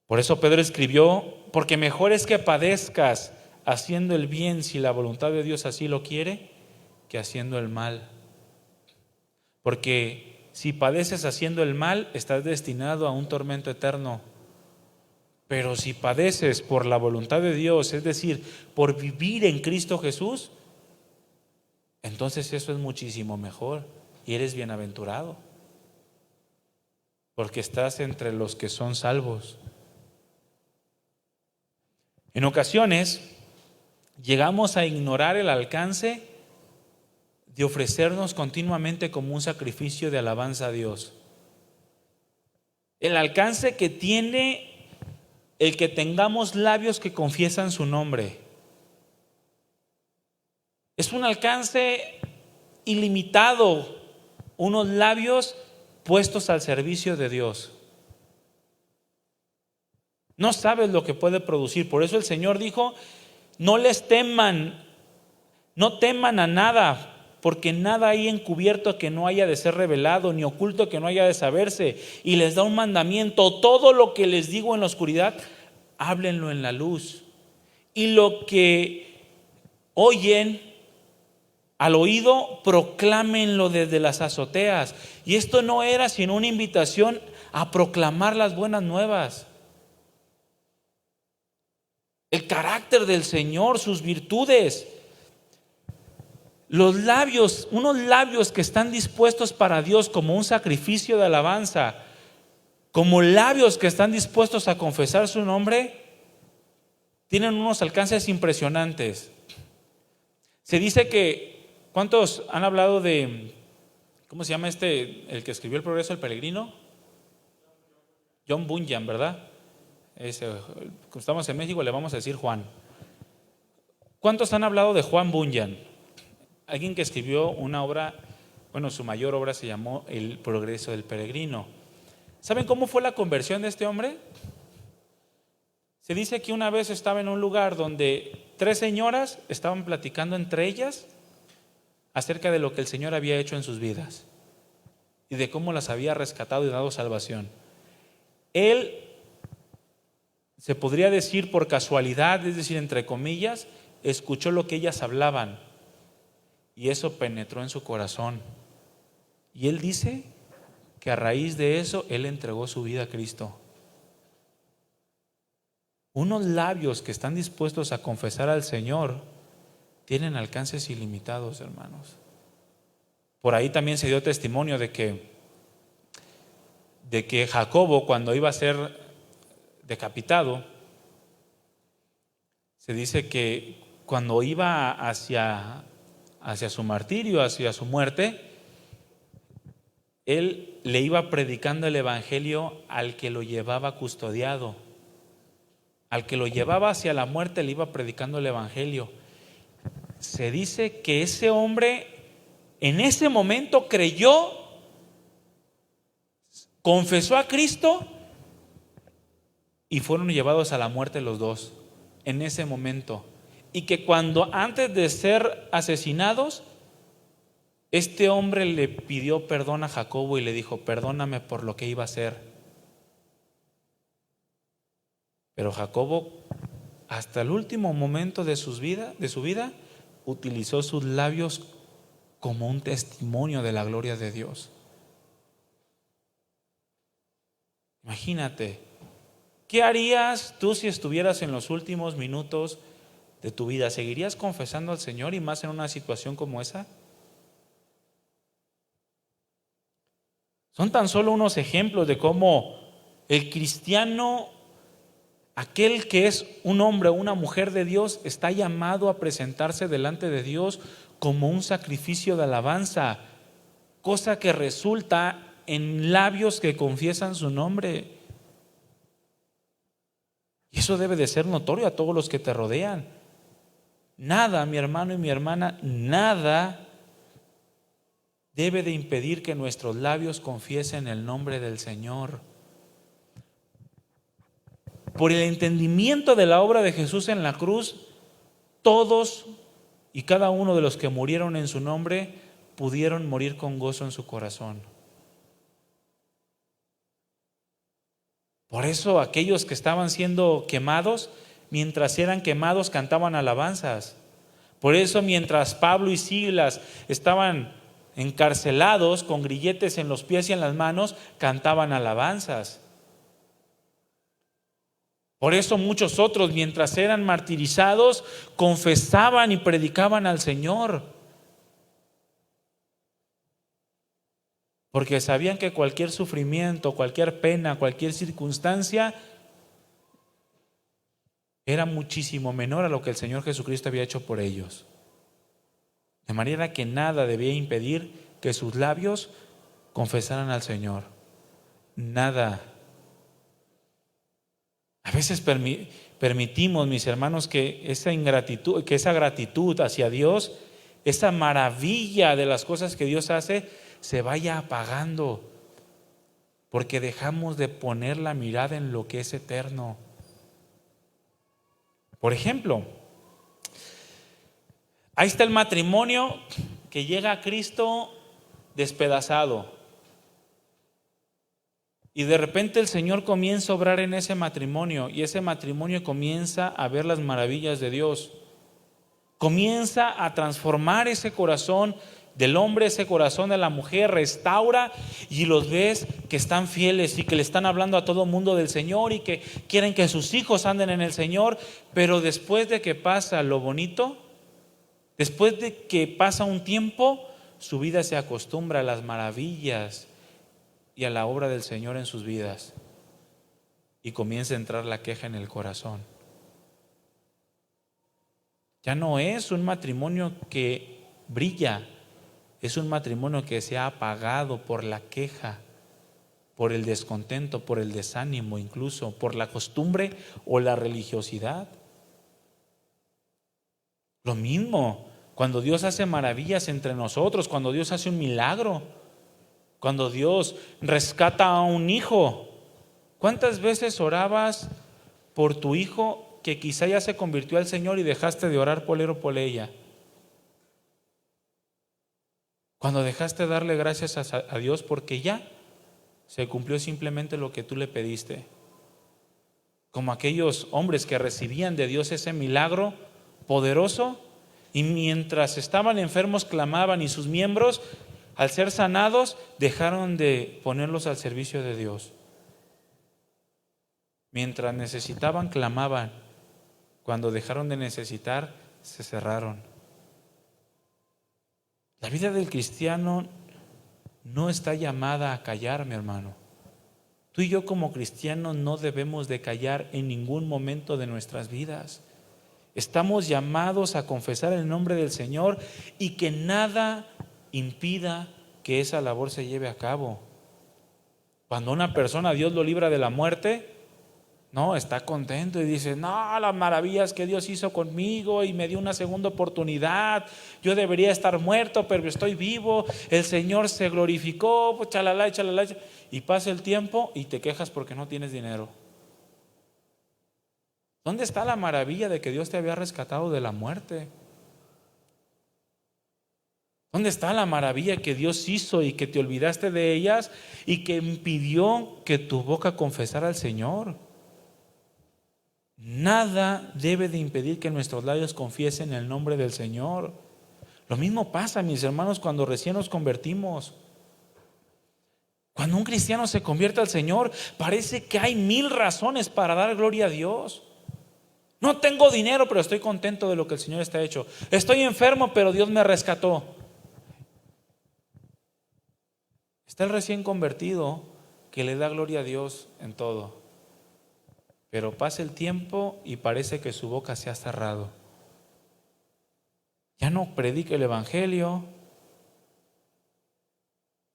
Por eso Pedro escribió, porque mejor es que padezcas haciendo el bien, si la voluntad de Dios así lo quiere, que haciendo el mal. Porque si padeces haciendo el mal, estás destinado a un tormento eterno. Pero si padeces por la voluntad de Dios, es decir, por vivir en Cristo Jesús, entonces eso es muchísimo mejor y eres bienaventurado, porque estás entre los que son salvos. En ocasiones llegamos a ignorar el alcance de ofrecernos continuamente como un sacrificio de alabanza a Dios. El alcance que tiene el que tengamos labios que confiesan su nombre. Es un alcance ilimitado, unos labios puestos al servicio de Dios. No sabes lo que puede producir. Por eso el Señor dijo: no les teman, no teman a nada, porque nada hay encubierto que no haya de ser revelado, ni oculto que no haya de saberse. Y les da un mandamiento: todo lo que les digo en la oscuridad, háblenlo en la luz. Y lo que oyen al oído, proclámenlo desde las azoteas. Y esto no era sino una invitación a proclamar las buenas nuevas. El carácter del Señor, sus virtudes. Los labios, unos labios que están dispuestos para Dios como un sacrificio de alabanza, como labios que están dispuestos a confesar su nombre, tienen unos alcances impresionantes. Se dice que, ¿cuántos han hablado de, cómo se llama el que escribió El Progreso del Peregrino? John Bunyan, ¿verdad? Estamos en México, le vamos a decir Juan. ¿Cuántos han hablado de Juan Bunyan? Alguien que escribió una obra, bueno, su mayor obra se llamó El Progreso del Peregrino. ¿Saben cómo fue la conversión de este hombre? Se dice que una vez estaba en un lugar donde 3 señoras estaban platicando entre ellas acerca de lo que el Señor había hecho en sus vidas y de cómo las había rescatado y dado salvación. Él, se podría decir por casualidad, es decir, entre comillas, escuchó lo que ellas hablaban y eso penetró en su corazón. Y él dice que a raíz de eso, él entregó su vida a Cristo. Unos labios que están dispuestos a confesar al Señor tienen alcances ilimitados, hermanos. Por ahí también se dio testimonio de que Jacobo, cuando iba a ser decapitado, se dice que cuando iba hacia su martirio, hacia su muerte, él le iba predicando el evangelio al que lo llevaba custodiado. Al que lo llevaba hacia la muerte le iba predicando el evangelio. Se dice que ese hombre en ese momento creyó, confesó a Cristo y fueron llevados a la muerte los dos en ese momento. Y que cuando antes de ser asesinados, este hombre le pidió perdón a Jacobo y le dijo: perdóname por lo que iba a hacer. Pero Jacobo, hasta el último momento de su vida, utilizó sus labios como un testimonio de la gloria de Dios. Imagínate, ¿qué harías tú si estuvieras en los últimos minutos de tu vida? ¿Seguirías confesando al Señor y más en una situación como esa? Son tan solo unos ejemplos de cómo el cristiano, aquel que es un hombre o una mujer de Dios, está llamado a presentarse delante de Dios como un sacrificio de alabanza, cosa que resulta en labios que confiesan su nombre. Y eso debe de ser notorio a todos los que te rodean. Nada, mi hermano y mi hermana, nada debe de impedir que nuestros labios confiesen el nombre del Señor. Por el entendimiento de la obra de Jesús en la cruz, todos y cada uno de los que murieron en su nombre pudieron morir con gozo en su corazón. Por eso aquellos que estaban siendo quemados, mientras eran quemados cantaban alabanzas. Por eso mientras Pablo y Silas estaban encarcelados con grilletes en los pies y en las manos, cantaban alabanzas. Por eso muchos otros, mientras eran martirizados, confesaban y predicaban al Señor. porque sabían que cualquier sufrimiento, cualquier pena, cualquier circunstancia era muchísimo menor a lo que el Señor Jesucristo había hecho por ellos. De manera que nada debía impedir que sus labios confesaran al Señor. Nada. A veces permitimos, mis hermanos, que esa ingratitud, que esa gratitud hacia Dios, esa maravilla de las cosas que Dios hace, se vaya apagando, porque dejamos de poner la mirada en lo que es eterno. Por ejemplo, ahí está el matrimonio que llega a Cristo despedazado. Y de repente el Señor comienza a obrar en ese matrimonio, y ese matrimonio comienza a ver las maravillas de Dios. Comienza a transformar ese corazón del hombre, ese corazón de la mujer, restaura, y los ves que están fieles y que le están hablando a todo mundo del Señor y que quieren que sus hijos anden en el Señor. Pero después de que pasa lo bonito, después de que pasa un tiempo, su vida se acostumbra a las maravillas y a la obra del Señor en sus vidas, y comienza a entrar la queja en el corazón. Ya no es un matrimonio que brilla, es un matrimonio que se ha apagado por la queja, por el descontento, por el desánimo, incluso por la costumbre o la religiosidad. Lo mismo cuando Dios hace maravillas entre nosotros, cuando Dios hace un milagro, cuando Dios rescata a un hijo. ¿Cuántas veces orabas por tu hijo que quizá ya se convirtió al Señor y dejaste de orar por él o por ella? Cuando dejaste de darle gracias a Dios porque ya se cumplió simplemente lo que tú le pediste. Como aquellos hombres que recibían de Dios ese milagro poderoso, y mientras estaban enfermos clamaban, y sus miembros, al ser sanados, dejaron de ponerlos al servicio de Dios. Mientras necesitaban, clamaban. Cuando dejaron de necesitar, se cerraron. La vida del cristiano no está llamada a callar, mi hermano. Tú y yo como cristianos no debemos de callar en ningún momento de nuestras vidas. Estamos llamados a confesar el nombre del Señor y que nada impida que esa labor se lleve a cabo. Cuando una persona, Dios lo libra de la muerte, no, está contento y dice, no, las maravillas que Dios hizo conmigo y me dio una segunda oportunidad. Yo debería estar muerto, pero estoy vivo. El Señor se glorificó, pues, chalala, chalala. Y pasa el tiempo y te quejas porque no tienes dinero. ¿Dónde está la maravilla de que Dios te había rescatado de la muerte? ¿Dónde está la maravilla que Dios hizo y que te olvidaste de ellas y que impidió que tu boca confesara al Señor? Nada debe de impedir que nuestros labios confiesen el nombre del Señor. Lo mismo pasa, mis hermanos, cuando recién nos convertimos. Cuando un cristiano se convierte al Señor, parece que hay 1000 razones para dar gloria a Dios. No tengo dinero, pero estoy contento de lo que el Señor está hecho. Estoy enfermo, pero Dios me rescató. Está el recién convertido que le da gloria a Dios en todo. Pero pasa el tiempo y parece que su boca se ha cerrado. Ya no predica el Evangelio,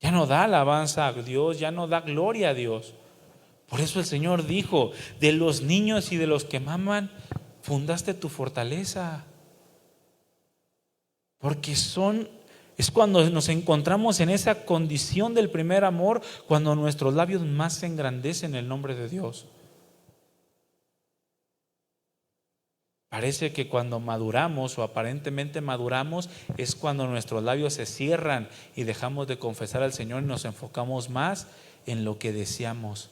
ya no da alabanza a Dios, ya no da gloria a Dios. Por eso el Señor dijo, de los niños y de los que maman, fundaste tu fortaleza. Porque es cuando nos encontramos en esa condición del primer amor, cuando nuestros labios más se engrandecen el nombre de Dios. Parece que cuando maduramos o aparentemente maduramos es cuando nuestros labios se cierran y dejamos de confesar al Señor y nos enfocamos más en lo que deseamos.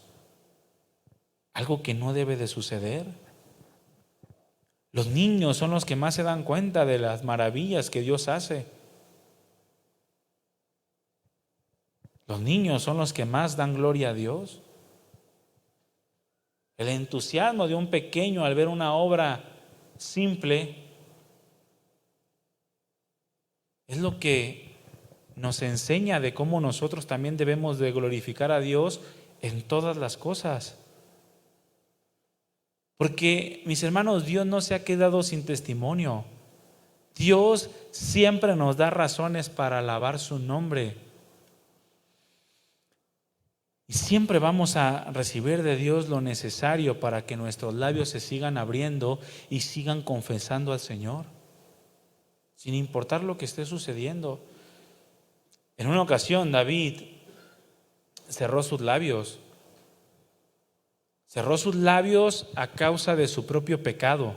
Algo que no debe de suceder. Los niños son los que más se dan cuenta de las maravillas que Dios hace. Los niños son los que más dan gloria a Dios. El entusiasmo de un pequeño al ver una obra simple es lo que nos enseña de cómo nosotros también debemos de glorificar a Dios en todas las cosas. Porque, mis hermanos, Dios no se ha quedado sin testimonio. Dios siempre nos da razones para alabar su nombre. Y siempre vamos a recibir de Dios lo necesario para que nuestros labios se sigan abriendo y sigan confesando al Señor, sin importar lo que esté sucediendo. En una ocasión David cerró sus labios. Cerró sus labios a causa de su propio pecado.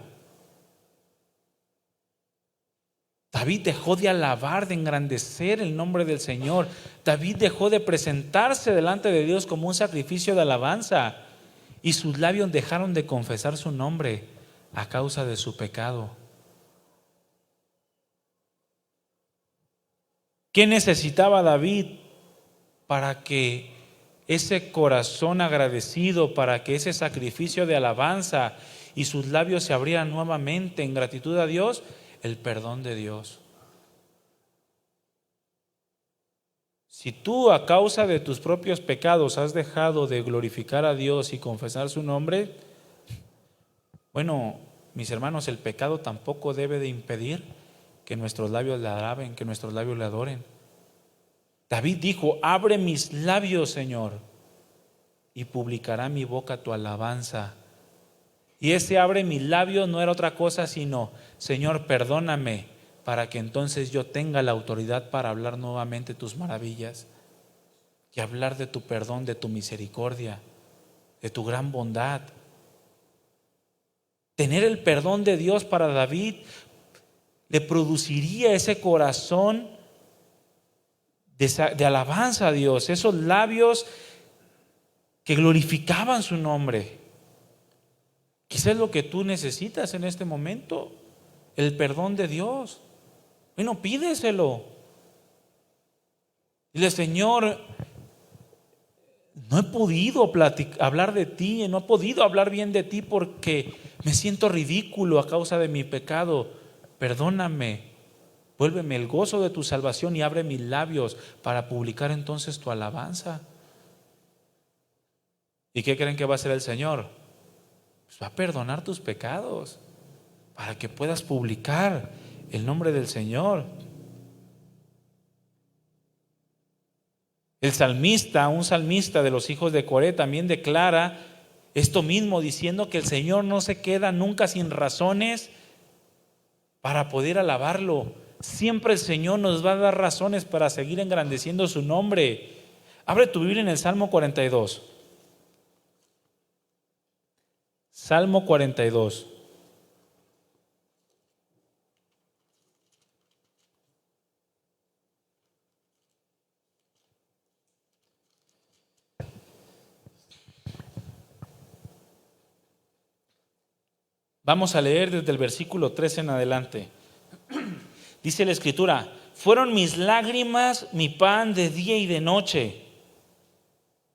David dejó de alabar, de engrandecer el nombre del Señor. David dejó de presentarse delante de Dios como un sacrificio de alabanza. Y sus labios dejaron de confesar su nombre a causa de su pecado. ¿Qué necesitaba David para que ese corazón agradecido, para que ese sacrificio de alabanza y sus labios se abrieran nuevamente en gratitud a Dios? El perdón de Dios. Si tú a causa de tus propios pecados has dejado de glorificar a Dios y confesar su nombre, bueno, mis hermanos, el pecado tampoco debe de impedir que nuestros labios le alaben, que nuestros labios le adoren. David dijo: abre mis labios, Señor, y publicará mi boca tu alabanza. Y ese abre mis labios no era otra cosa sino: Señor, perdóname, para que entonces yo tenga la autoridad para hablar nuevamente tus maravillas y hablar de tu perdón, de tu misericordia, de tu gran bondad. Tener el perdón de Dios para David le produciría ese corazón de alabanza a Dios, esos labios que glorificaban su nombre. Quizás es lo que tú necesitas en este momento, el perdón de Dios. Bueno, pídeselo. Dile: Señor, no he podido hablar de ti, no he podido hablar bien de ti porque me siento ridículo a causa de mi pecado. Perdóname, vuélveme el gozo de tu salvación y abre mis labios para publicar entonces tu alabanza. ¿Y qué creen que va a hacer el Señor? Pues va a perdonar tus pecados para que puedas publicar el nombre del Señor. El salmista, un salmista de los hijos de Coré, también declara esto mismo, diciendo que el Señor no se queda nunca sin razones para poder alabarlo. Siempre el Señor nos va a dar razones para seguir engrandeciendo su nombre. Abre tu Biblia en el Salmo 42. Salmo 42. Vamos a leer desde el versículo 13 en adelante. Dice la Escritura: fueron mis lágrimas mi pan de día y de noche,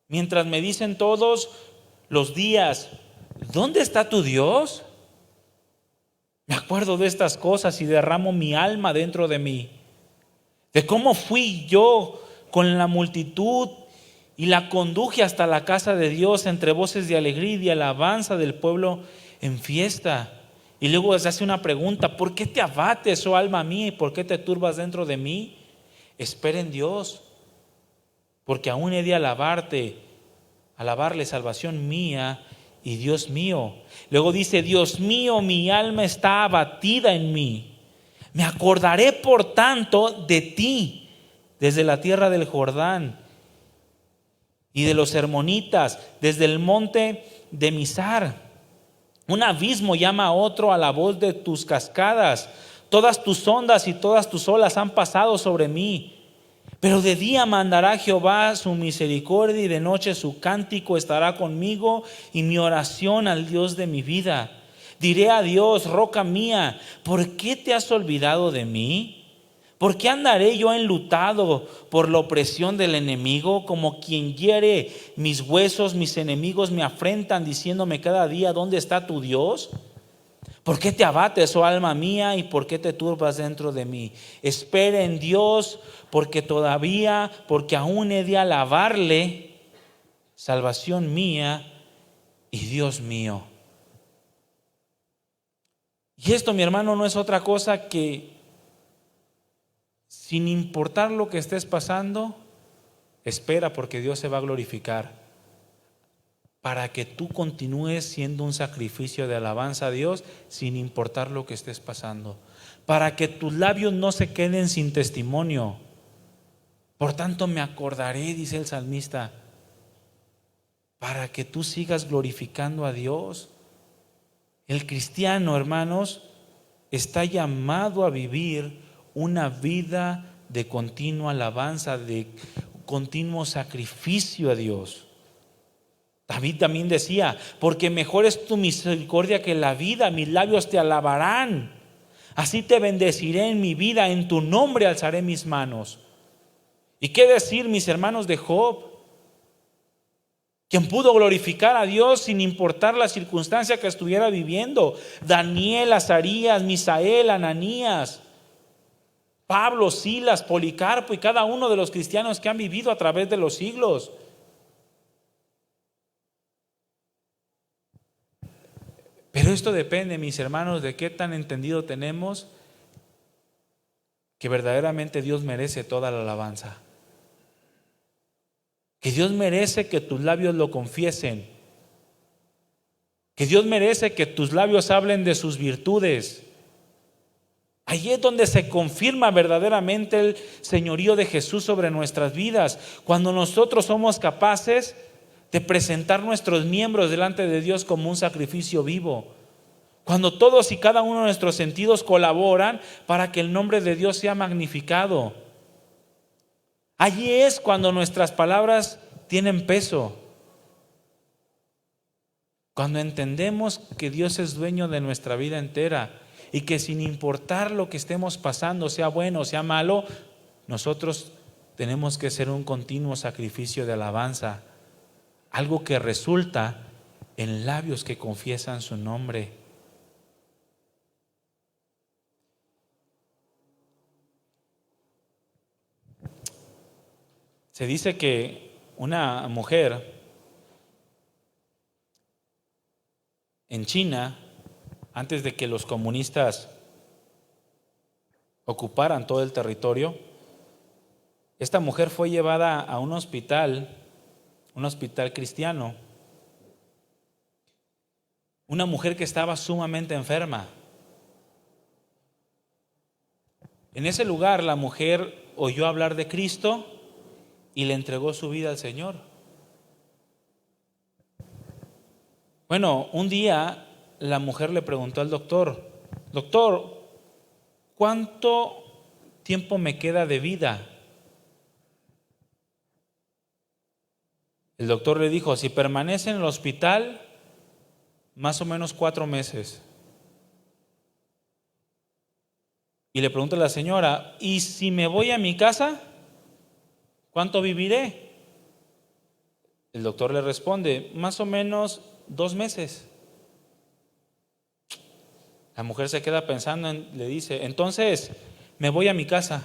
mientras me dicen todos los días: ¿dónde está tu Dios? Me acuerdo de estas cosas y derramo mi alma dentro de mí, de cómo fui yo con la multitud y la conduje hasta la casa de Dios entre voces de alegría y de alabanza del pueblo en fiesta. Y luego se hace una pregunta: ¿por qué te abates, oh alma mía, y por qué te turbas dentro de mí? Espera en Dios, porque aún he de alabarle, salvación mía y Dios mío. Luego dice: Dios mío, mi alma está abatida en mí. Me acordaré por tanto de ti desde la tierra del Jordán y de los hermonitas, desde el monte de Mizar. Un abismo llama a otro a la voz de tus cascadas. Todas tus ondas y todas tus olas han pasado sobre mí. Pero de día mandará Jehová su misericordia y de noche su cántico estará conmigo y mi oración al Dios de mi vida. Diré a Dios: roca mía, ¿por qué te has olvidado de mí? ¿Por qué andaré yo enlutado por la opresión del enemigo? Como quien hiere mis huesos, mis enemigos me afrentan diciéndome cada día: ¿dónde está tu Dios? ¿Por qué te abates, oh alma mía, y por qué te turbas dentro de mí? Espera en Dios, porque aún he de alabarle, salvación mía y Dios mío. Y esto, mi hermano, no es otra cosa que, sin importar lo que estés pasando, espera, porque Dios se va a glorificar, para que tú continúes siendo un sacrificio de alabanza a Dios sin importar lo que estés pasando, para que tus labios no se queden sin testimonio. Por tanto me acordaré, dice el salmista, para que tú sigas glorificando a Dios. El cristiano, hermanos, está llamado a vivir una vida de continua alabanza, de continuo sacrificio a Dios. David también decía, porque mejor es tu misericordia que la vida, mis labios te alabarán. Así te bendeciré en mi vida, en tu nombre alzaré mis manos. ¿Y qué decir, mis hermanos, de Job? Quien pudo glorificar a Dios sin importar la circunstancia que estuviera viviendo. Daniel, Azarías, Misael, Ananías, Pablo, Silas, Policarpo y cada uno de los cristianos que han vivido a través de los siglos. Pero esto depende, mis hermanos, de qué tan entendido tenemos que verdaderamente Dios merece toda la alabanza. Que Dios merece que tus labios lo confiesen. Que Dios merece que tus labios hablen de sus virtudes. Allí es donde se confirma verdaderamente el señorío de Jesús sobre nuestras vidas. Cuando nosotros somos capaces de presentar nuestros miembros delante de Dios como un sacrificio vivo. Cuando todos y cada uno de nuestros sentidos colaboran para que el nombre de Dios sea magnificado. Allí es cuando nuestras palabras tienen peso. Cuando entendemos que Dios es dueño de nuestra vida entera y que sin importar lo que estemos pasando, sea bueno o sea malo, nosotros tenemos que ser un continuo sacrificio de alabanza. Algo que resulta en labios que confiesan su nombre. Se dice que una mujer en China, antes de que los comunistas ocuparan todo el territorio, esta mujer fue llevada a un hospital cristiano. Una mujer que estaba sumamente enferma. En ese lugar la mujer oyó hablar de Cristo y le entregó su vida al Señor. Bueno, un día la mujer le preguntó al doctor: doctor, ¿cuánto tiempo me queda de vida? El doctor le dijo: si permanece en el hospital, más o menos 4 meses. Y le pregunta a la señora: ¿y si me voy a mi casa, cuánto viviré? El doctor le responde: más o menos 2 meses. La mujer se queda pensando, le dice: entonces me voy a mi casa.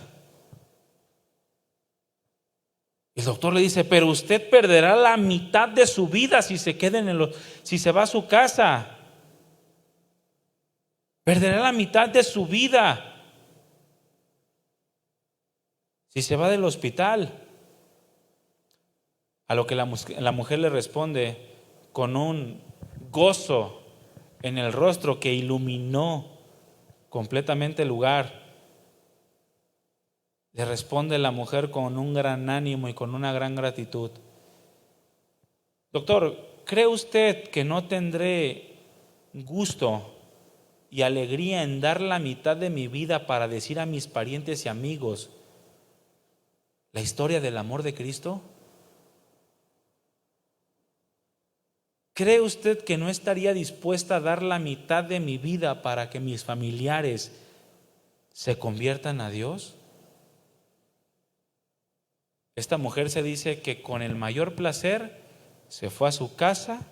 El doctor le dice: pero usted perderá la mitad de su vida si se va a su casa. Perderá la mitad de su vida si se va del hospital. A lo que la mujer le responde con un gozo en el rostro que iluminó completamente el lugar. Le responde la mujer con un gran ánimo y con una gran gratitud: doctor, ¿cree usted que no tendré gusto y alegría en dar la mitad de mi vida para decir a mis parientes y amigos la historia del amor de Cristo? ¿Cree usted que no estaría dispuesta a dar la mitad de mi vida para que mis familiares se conviertan a Dios? Esta mujer se dice que con el mayor placer se fue a su casa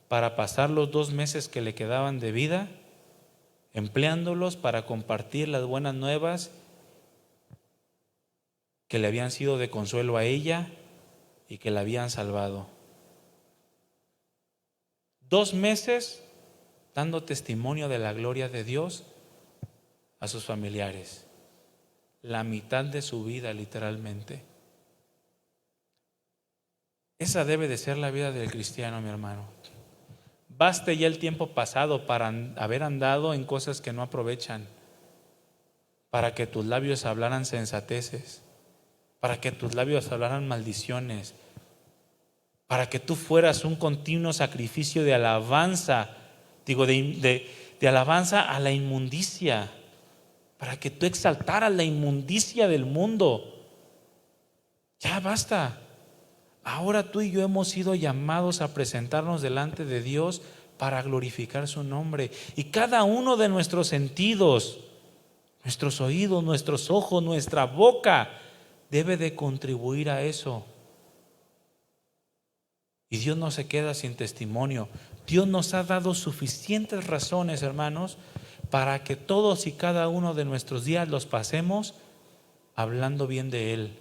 para pasar los 2 meses que le quedaban de vida empleándolos para compartir las buenas nuevas que le habían sido de consuelo a ella y que la habían salvado. 2 meses dando testimonio de la gloria de Dios a sus familiares. La mitad de su vida, literalmente. Esa debe de ser la vida del cristiano, mi hermano. Baste ya el tiempo pasado para haber andado en cosas que no aprovechan, para que tus labios hablaran sensateces, para que tus labios hablaran maldiciones, para que tú fueras un continuo sacrificio de alabanza, de alabanza a la inmundicia, para que tú exaltaras la inmundicia del mundo. Ya basta. Ahora tú y yo hemos sido llamados a presentarnos delante de Dios para glorificar su nombre. Y cada uno de nuestros sentidos, nuestros oídos, nuestros ojos, nuestra boca, debe de contribuir a eso. Y Dios no se queda sin testimonio. Dios nos ha dado suficientes razones, hermanos, para que todos y cada uno de nuestros días los pasemos hablando bien de Él.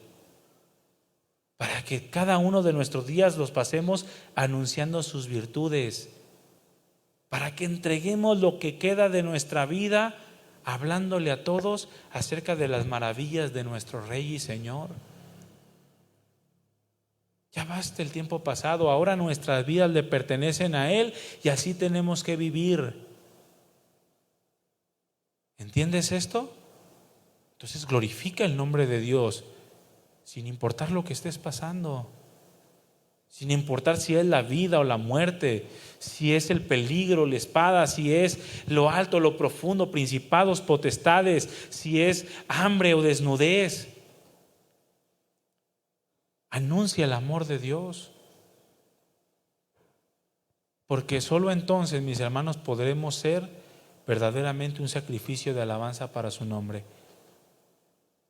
Para que cada uno de nuestros días los pasemos anunciando sus virtudes. Para que entreguemos lo que queda de nuestra vida hablándole a todos acerca de las maravillas de nuestro Rey y Señor. Ya basta el tiempo pasado, ahora nuestras vidas le pertenecen a Él y así tenemos que vivir. ¿Entiendes esto? Entonces glorifica el nombre de Dios sin importar lo que estés pasando, sin importar si es la vida o la muerte, si es el peligro, la espada, si es lo alto, lo profundo, principados, potestades, si es hambre o desnudez. Anuncia el amor de Dios, porque solo entonces, mis hermanos, podremos ser verdaderamente un sacrificio de alabanza para su nombre.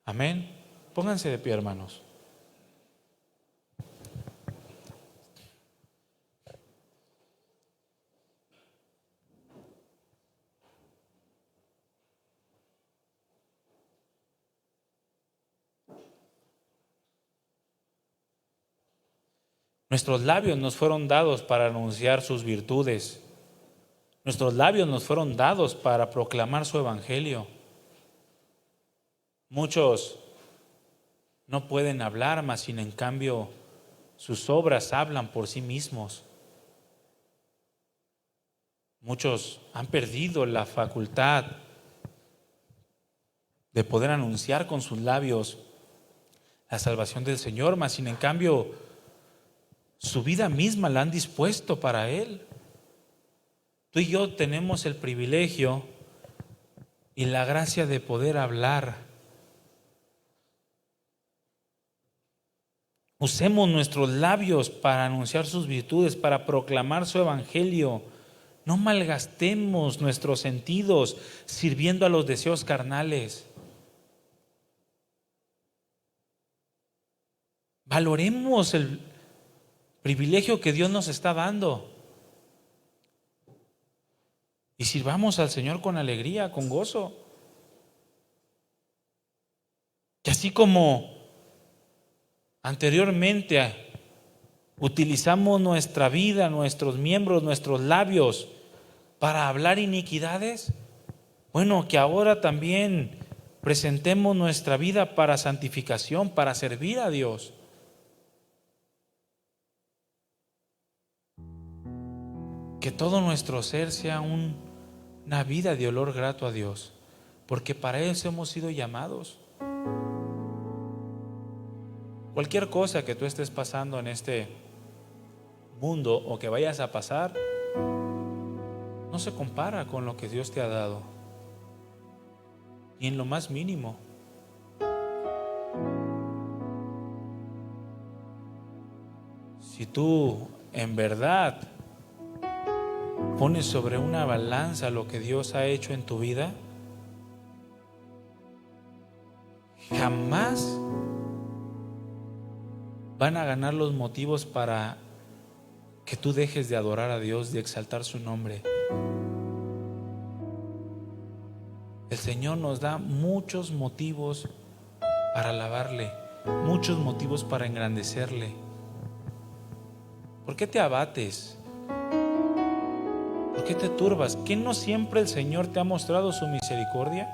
Amén. Pónganse de pie, hermanos. Nuestros labios nos fueron dados para anunciar sus virtudes. Nuestros labios nos fueron dados para proclamar su evangelio. Muchos no pueden hablar, mas sin en cambio sus obras hablan por sí mismos. Muchos han perdido la facultad de poder anunciar con sus labios la salvación del Señor, mas sin en cambio su vida misma la han dispuesto para Él. Tú y yo tenemos el privilegio y la gracia de poder hablar. Usemos nuestros labios para anunciar sus virtudes, para proclamar su evangelio. No malgastemos nuestros sentidos sirviendo a los deseos carnales. Valoremos el privilegio que Dios nos está dando y sirvamos al Señor con alegría, con gozo. Que así como anteriormente utilizamos nuestra vida, nuestros miembros, nuestros labios para hablar iniquidades, bueno, que ahora también presentemos nuestra vida para santificación, para servir a Dios. Que todo nuestro ser sea una vida de olor grato a Dios, porque para eso hemos sido llamados. Cualquier cosa que tú estés pasando en este mundo o que vayas a pasar, no se compara con lo que Dios te ha dado, ni en lo más mínimo. Si tú en verdad pones sobre una balanza lo que Dios ha hecho en tu vida, jamás van a ganar los motivos para que tú dejes de adorar a Dios, de exaltar su nombre. el Señor nos da muchos motivos para alabarle, muchos motivos para engrandecerle. ¿Por qué te abates? ¿Por qué te turbas? ¿Que no siempre el Señor te ha mostrado su misericordia?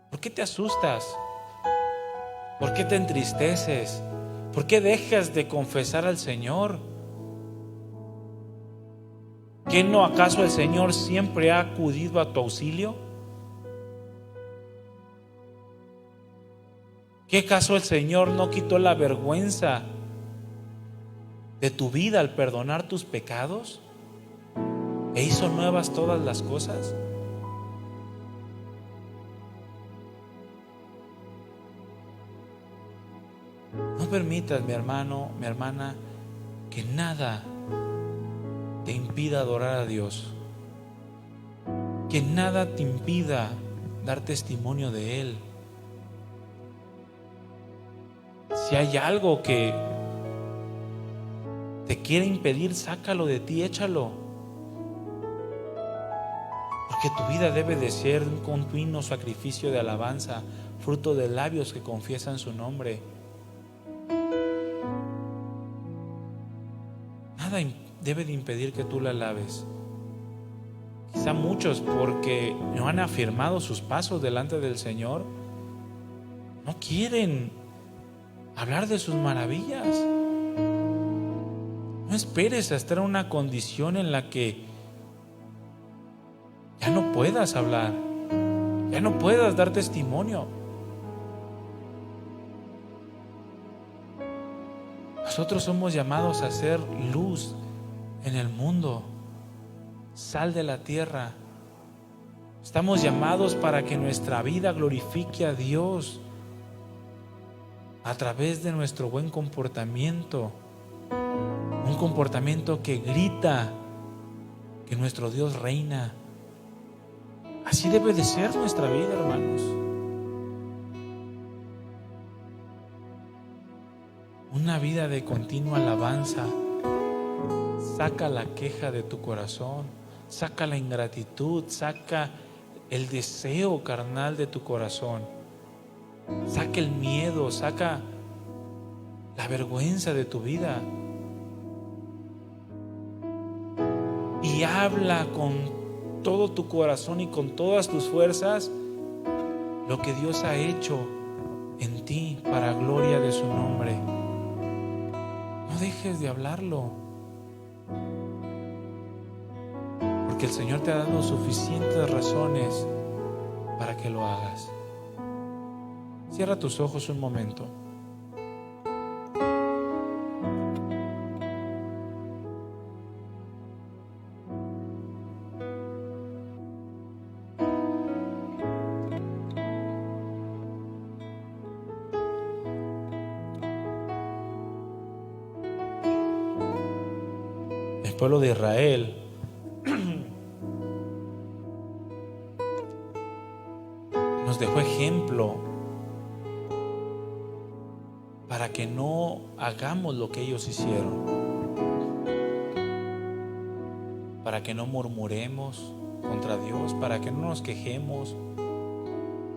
¿Por qué te asustas? ¿Por qué te entristeces? ¿Por qué dejas de confesar al Señor? ¿Que no acaso el Señor siempre ha acudido a tu auxilio? ¿Qué acaso el Señor no quitó la vergüenza de tu vida al perdonar tus pecados? ¿E hizo nuevas todas las cosas? No permitas, mi hermano, mi hermana, que nada te impida adorar a Dios, que nada te impida dar testimonio de Él. Si hay algo que te quiere impedir, sácalo de ti, échalo. Porque tu vida debe de ser un continuo sacrificio de alabanza, fruto de labios que confiesan su nombre. Nada debe de impedir que tú la alabes. Quizá muchos, porque no han afirmado sus pasos delante del Señor, no quieren hablar de sus maravillas. No esperes a estar en una condición en la que ya no puedas hablar, ya no puedas dar testimonio. Nosotros somos llamados a ser luz en el mundo, sal de la tierra. Estamos llamados para que nuestra vida glorifique a Dios a través de nuestro buen comportamiento, un comportamiento que grita que nuestro Dios reina. Así debe de ser nuestra vida, hermanos. Una vida de continua alabanza. Saca la queja de tu corazón, saca la ingratitud, saca el deseo carnal de tu corazón, saca el miedo, saca la vergüenza de tu vida y habla con todo tu corazón y con todas tus fuerzas lo que Dios ha hecho en ti para gloria de su nombre. No dejes de hablarlo, porque el Señor te ha dado suficientes razones para que lo hagas. Cierra tus ojos un momento. El pueblo de Israel nos dejó ejemplo para que no hagamos lo que ellos hicieron, para que no murmuremos contra Dios, para que no nos quejemos,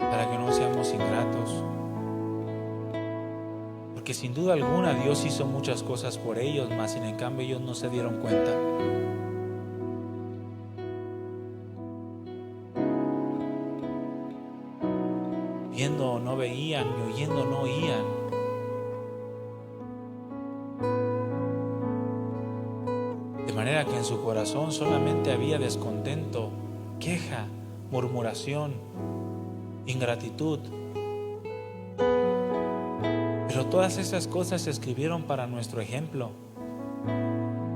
para que no seamos ingratos. Porque sin duda alguna Dios hizo muchas cosas por ellos, mas sin en cambio ellos no se dieron cuenta. Viendo no veían, y oyendo no oían. De manera que en su corazón solamente había descontento, queja, murmuración, ingratitud. Pero todas esas cosas se escribieron para nuestro ejemplo,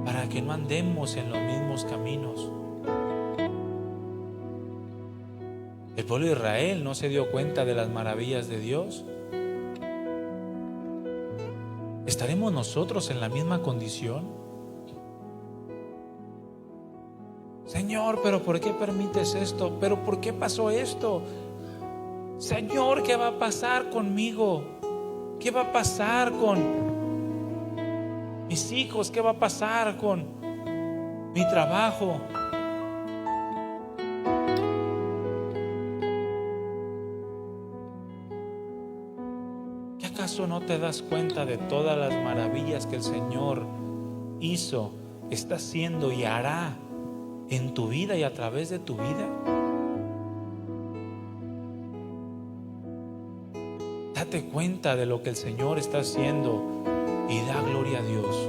para que no andemos en los mismos caminos. El pueblo de Israel no se dio cuenta de las maravillas de Dios. ¿Estaremos nosotros en la misma condición? Señor, ¿pero por qué permites esto? ¿Pero por qué pasó esto? Señor, ¿qué va a pasar conmigo? ¿Qué va a pasar con mis hijos? ¿Qué va a pasar con mi trabajo? acaso no te das cuenta de todas las maravillas que el Señor hizo, está haciendo y hará en tu vida y a través de tu vida? Date cuenta de lo que el Señor está haciendo y da gloria a Dios.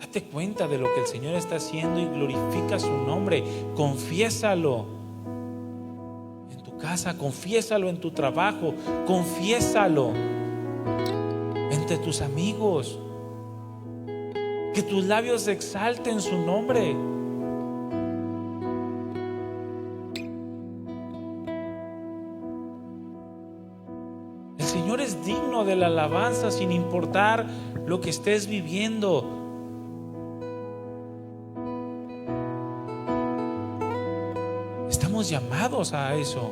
Date cuenta de lo que el Señor está haciendo y glorifica su nombre. Confiésalo en tu casa, confiésalo en tu trabajo, confiésalo entre tus amigos. Que tus labios exalten su nombre. El Señor es digno de la alabanza sin importar lo que estés viviendo. Estamos llamados a eso,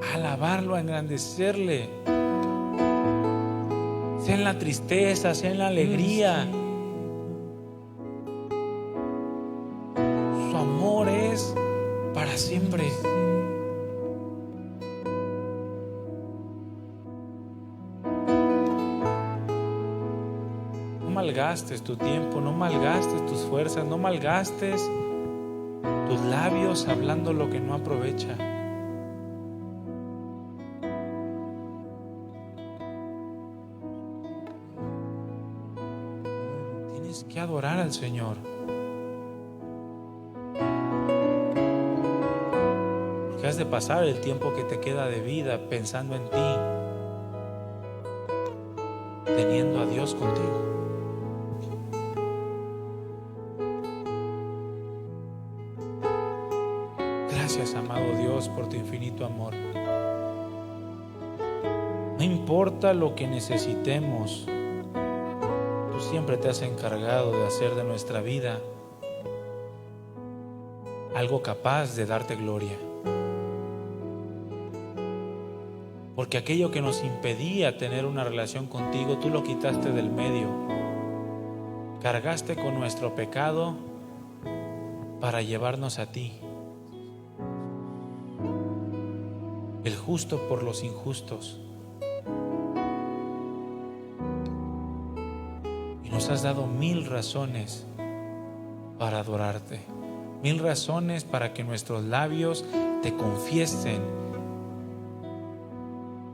a alabarlo, a engrandecerle, sea en la tristeza, sea en la alegría. Su amor es para siempre. No malgastes tu tiempo, no malgastes tus fuerzas, no malgastes tus labios hablando lo que no aprovecha. Tienes que adorar al Señor. Porque has de pasar el tiempo que te queda de vida pensando en ti, teniendo a Dios contigo. Gracias, amado Dios, por tu infinito amor. No importa lo que necesitemos, tú siempre te has encargado de hacer de nuestra vida algo capaz de darte gloria. Porque aquello que nos impedía tener una relación contigo, tú lo quitaste del medio. Cargaste con nuestro pecado para llevarnos a ti. El justo por los injustos. Y nos has dado 1000 razones para adorarte. 1000 razones para que nuestros labios te confiesen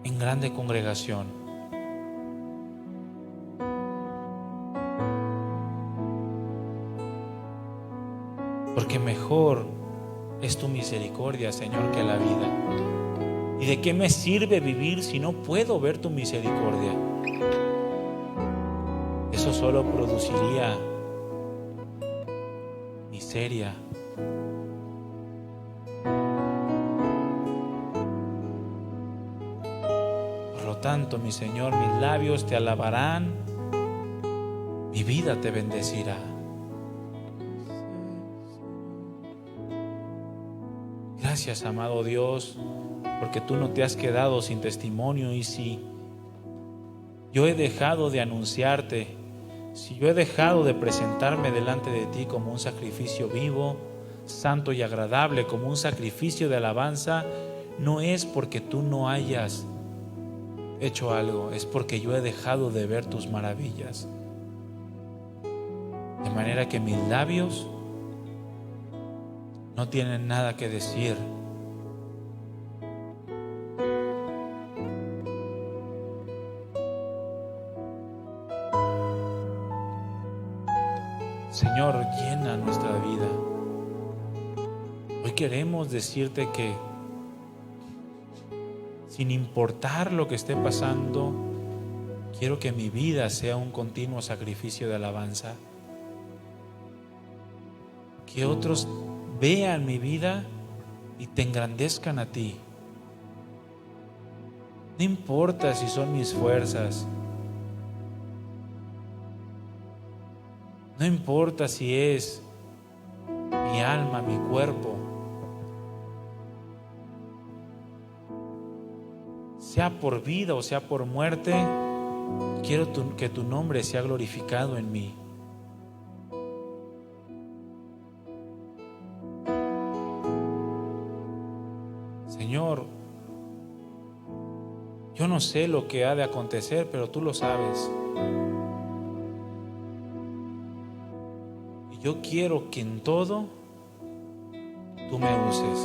en grande congregación. Porque mejor es tu misericordia, Señor, que la vida. ¿Y de qué me sirve vivir si no puedo ver tu misericordia? Eso solo produciría miseria. Por lo tanto, mi Señor, mis labios te alabarán, mi vida te bendecirá. Gracias, amado Dios, porque tú no te has quedado sin testimonio. Y si yo he dejado de anunciarte, si yo he dejado de presentarme delante de ti como un sacrificio vivo, santo y agradable, como un sacrificio de alabanza, no es porque tú no hayas hecho algo, es porque yo he dejado de ver tus maravillas. De manera que mis labios no tienen nada que decir. Señor, llena nuestra vida. Hoy queremos decirte que sin importar lo que esté pasando, quiero que mi vida sea un continuo sacrificio de alabanza. Que otros vean mi vida y te engrandezcan a ti. No importa si son mis fuerzas. No importa si es mi alma, mi cuerpo. Sea por vida o sea por muerte, quiero que tu nombre sea glorificado en mí. Señor, yo no sé lo que ha de acontecer, pero tú lo sabes. Y yo quiero que en todo tú me uses.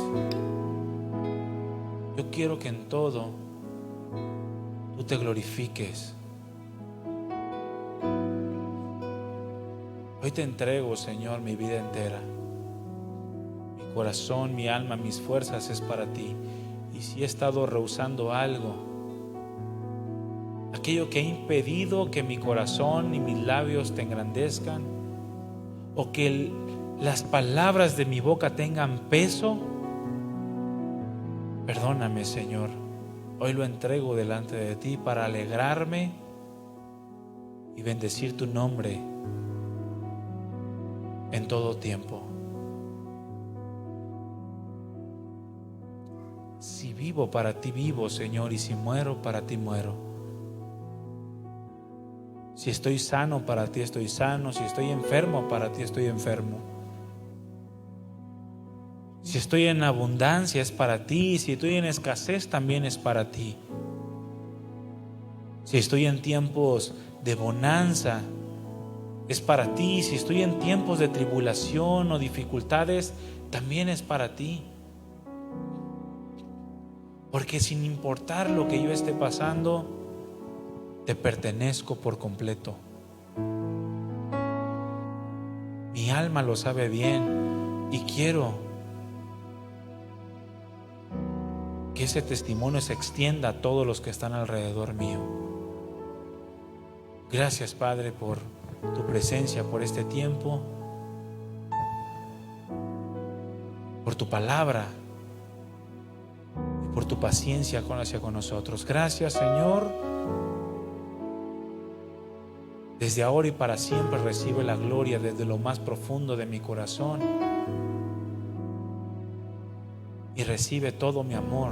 Yo quiero que en todo tú te glorifiques. Hoy te entrego, Señor, mi vida entera. Mi corazón, mi alma, mis fuerzas es para ti. Y si he estado rehusando algo, aquello que ha impedido que mi corazón y mis labios te engrandezcan, o que las palabras de mi boca tengan peso, perdóname, Señor. Hoy lo entrego delante de ti para alegrarme y bendecir tu nombre en todo tiempo. Si vivo, para ti vivo, Señor, y si muero, para ti muero. Si estoy sano, para ti estoy sano. Si estoy enfermo, para ti estoy enfermo. Si estoy en abundancia, es para ti. Si estoy en escasez, también es para ti. Si estoy en tiempos de bonanza, es para ti. Si estoy en tiempos de tribulación o dificultades, también es para ti. Porque sin importar lo que yo esté pasando, te pertenezco por completo. Mi alma lo sabe bien y quiero que ese testimonio se extienda a todos los que están alrededor mío. Gracias, Padre, por tu presencia, por este tiempo, por tu palabra y por tu paciencia hacia con nosotros. Gracias, Señor. Desde ahora y para siempre recibe la gloria desde lo más profundo de mi corazón y recibe todo mi amor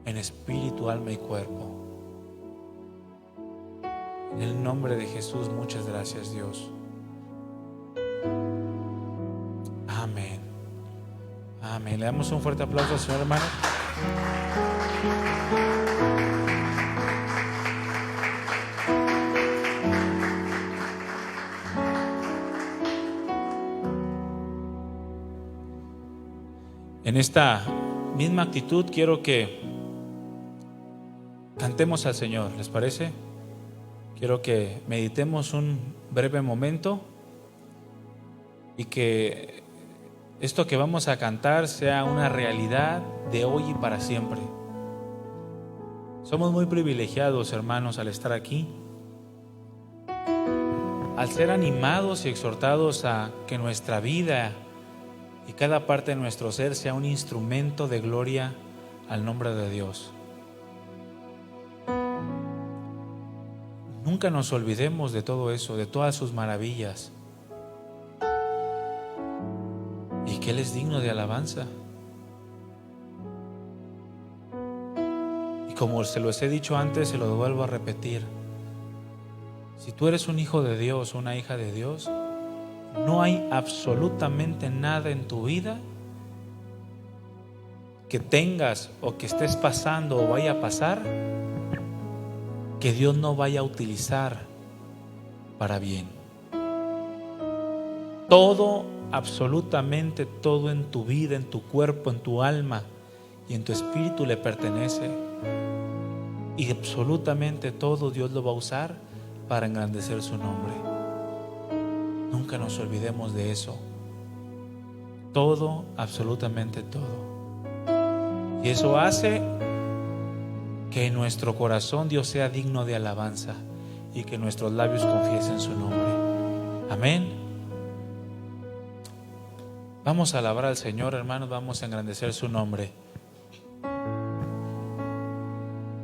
en espíritu, alma y cuerpo. En el nombre de Jesús, muchas gracias, Dios. Amén. Amén. Le damos un fuerte aplauso al Señor, hermano. En esta misma actitud quiero que cantemos al Señor, ¿les parece? Quiero que meditemos un breve momento y que esto que vamos a cantar sea una realidad de hoy y para siempre. Somos muy privilegiados, hermanos, al estar aquí, al ser animados y exhortados a que nuestra vida y cada parte de nuestro ser sea un instrumento de gloria al nombre de Dios. Nunca nos olvidemos de todo eso, de todas sus maravillas, y que Él es digno de alabanza. Y como se los he dicho antes, se lo vuelvo a repetir: si tú eres un hijo de Dios, una hija de Dios, no hay absolutamente nada en tu vida que tengas o que estés pasando o vaya a pasar que Dios no vaya a utilizar para bien. Todo, absolutamente todo en tu vida, en tu cuerpo, en tu alma y en tu espíritu le pertenece. Y absolutamente todo Dios lo va a usar para engrandecer su nombre. Nunca nos olvidemos de eso. Todo, absolutamente todo. Y eso hace que en nuestro corazón Dios sea digno de alabanza y que nuestros labios confiesen su nombre. Amén. Vamos a alabar al Señor, hermanos, vamos a engrandecer su nombre.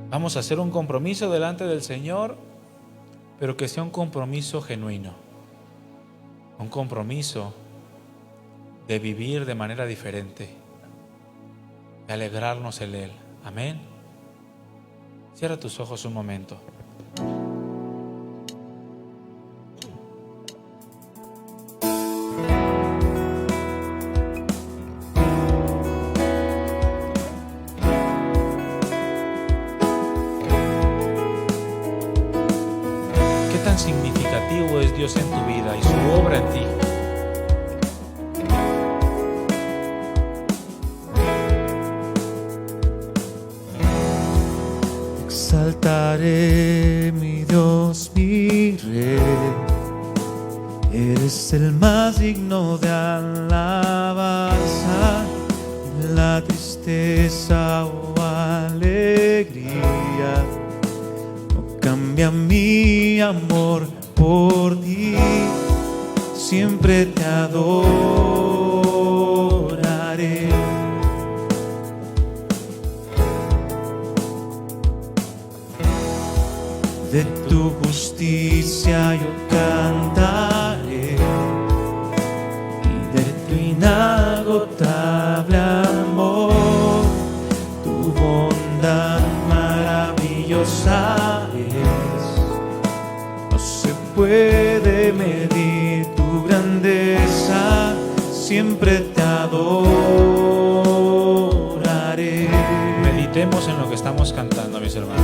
Vamos a hacer un compromiso delante del Señor, pero que sea un compromiso genuino, un compromiso de vivir de manera diferente, de alegrarnos en Él. Amén. Cierra tus ojos un momento. es Dios en tu vida y su obra en ti. Exaltaré, mi Dios, mi Rey. Eres el más digno de alabanza. La tristeza o alegría no cambia mi amor por ti. Siempre te adoraré. De tu justicia yo cantaré y de tu inagotable amor. Tu bondad maravillosa es, no se puede medir tu grandeza. Siempre te adoraré. Meditemos en lo que estamos cantando, mis hermanos.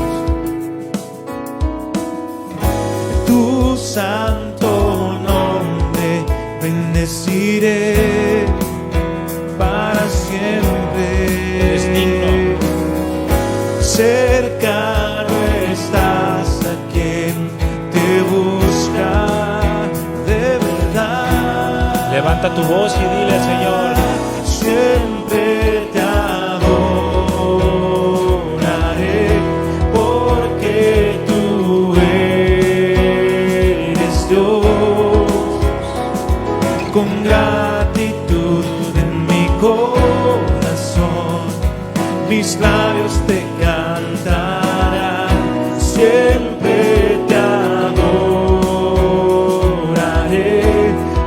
Tu santo nombre bendeciré para siempre. Eres digno. Cercano estás a quien te busca de verdad. Levanta tu voz y dile al Señor: siempre te adoraré, porque tú eres Dios. Con gratitud en mi corazón, mis labios te cantarán. Siempre te adoraré,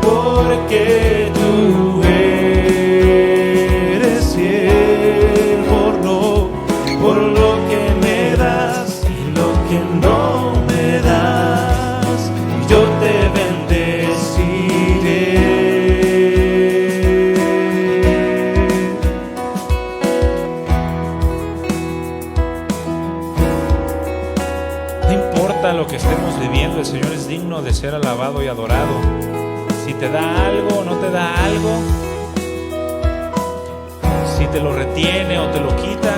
porque tú eres fiel por lo que me das y lo que no me das. Yo te bendeciré. no importa lo que estemos viviendo, el Señor es digno de ser alabado y adorado. Si te da algo o no te da algo, si te lo retiene o te lo quita,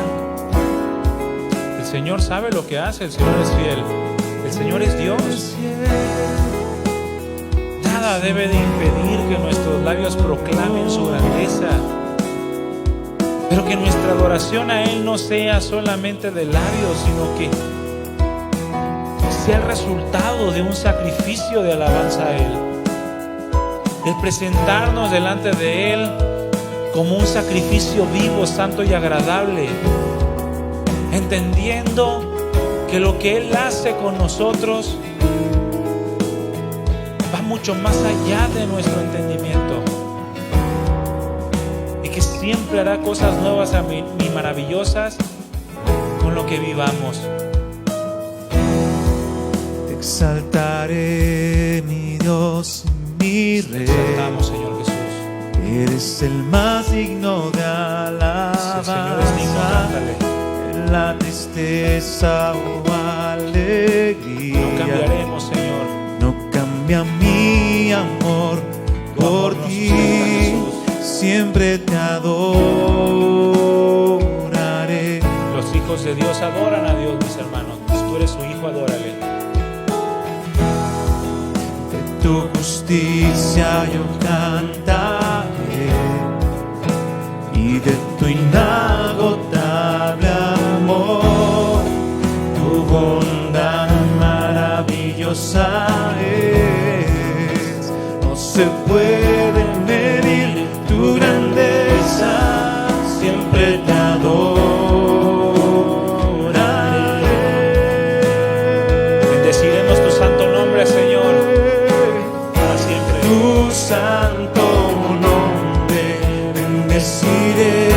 el Señor sabe lo que hace. El Señor es fiel, el Señor es Dios. Nada debe de impedir que nuestros labios proclamen su grandeza, pero que nuestra adoración a Él no sea solamente de labios, sino que sea el resultado de un sacrificio de alabanza a Él. El presentarnos delante de Él como un sacrificio vivo, santo y agradable, entendiendo que lo que Él hace con nosotros va mucho más allá de nuestro entendimiento, y que siempre hará cosas nuevas y maravillosas con lo que vivamos. Te exaltaré, mi Dios, mi Te Rey. exaltamos, Señor Jesús. Eres el más digno de Si el alabanza. Señor es digno, cántale. En la tristeza o alegría, No cambiaremos, Señor. no cambia mi amor por amor nos ti. sustenta, Jesús. Siempre te adoraré. Los hijos de Dios adoran a Dios, mis hermanos. Si tú eres su hijo, adórale. De tu justicia yo cantaré y de tu inagotable amor. Tu bondad maravillosa es, no se puede medir tu grandeza. Siempre te adoraré. Bendeciremos tu santo nombre, Señor, para siempre. Tu santo nombre bendeciré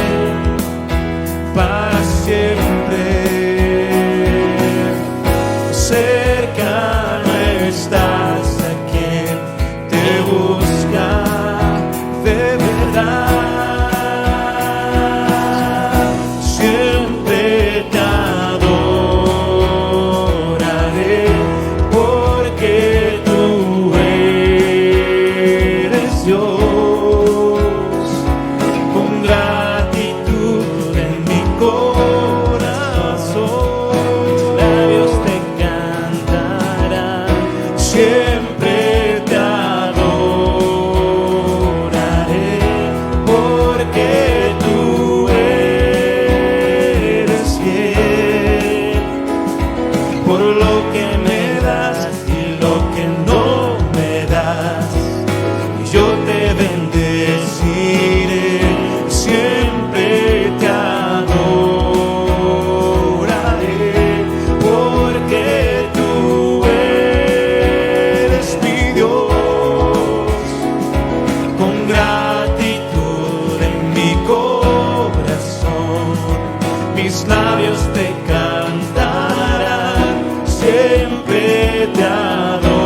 mis labios te cantarán, siempre te adoraré,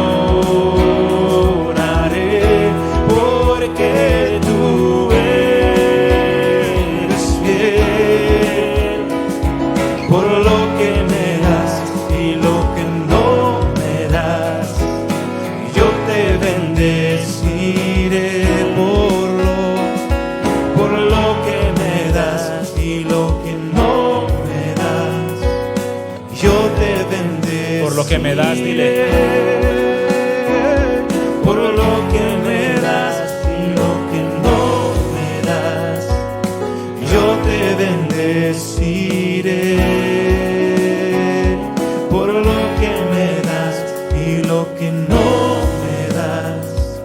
porque tú eres fiel, por lo que me das y lo que no me das, yo te bendeciré por lo que me das y lo que no me das, yo te bendeciré. Por lo que me das, dile. Por lo que me das y lo que no me das, yo te bendeciré. Por lo que me das y lo que no me das,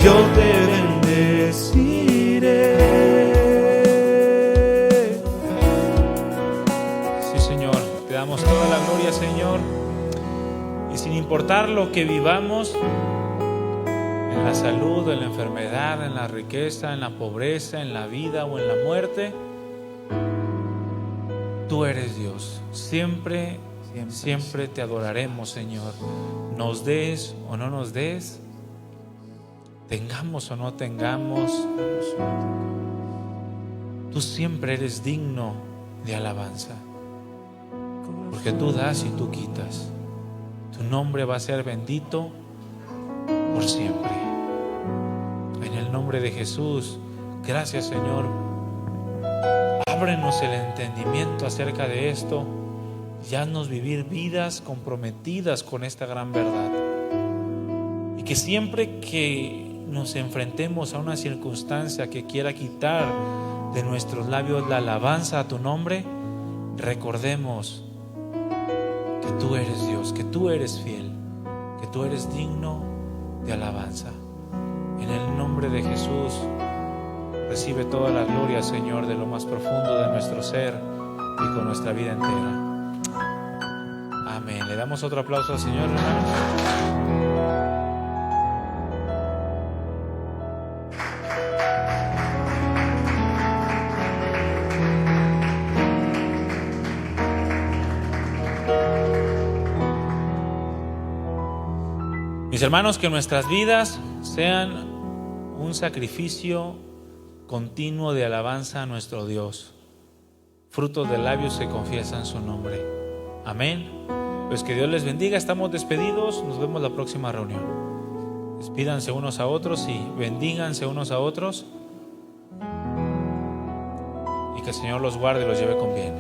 yo te bendeciré. Sí, Señor, te damos toda la gloria, Señor. Y sin importar lo que vivamos, en la salud, en la enfermedad, en la riqueza, en la pobreza, en la vida o en la muerte, tú eres Dios. Siempre te adoraremos, Señor. Nos des o no nos des, tengamos o no tengamos, tú siempre eres digno de alabanza, porque tú das y tú quitas. Tu nombre va a ser bendito por siempre. En el nombre de Jesús, gracias, Señor. Ábrenos el entendimiento acerca de esto y haznos vivir vidas comprometidas con esta gran verdad. Y que siempre que nos enfrentemos a una circunstancia que quiera quitar de nuestros labios la alabanza a tu nombre, recordemos que tú eres Dios, que tú eres fiel, que tú eres digno de alabanza. En el nombre de Jesús, recibe toda la gloria, Señor, de lo más profundo de nuestro ser y con nuestra vida entera. Amén. Le damos otro aplauso al Señor, hermanos. Mis hermanos, que nuestras vidas sean un sacrificio continuo de alabanza a nuestro Dios. Frutos de labios que confiesan su nombre. Amén. Pues que Dios les bendiga. Estamos despedidos. Nos vemos la próxima reunión. Despídanse unos a otros y bendíganse unos a otros. Y que el Señor los guarde y los lleve con bien.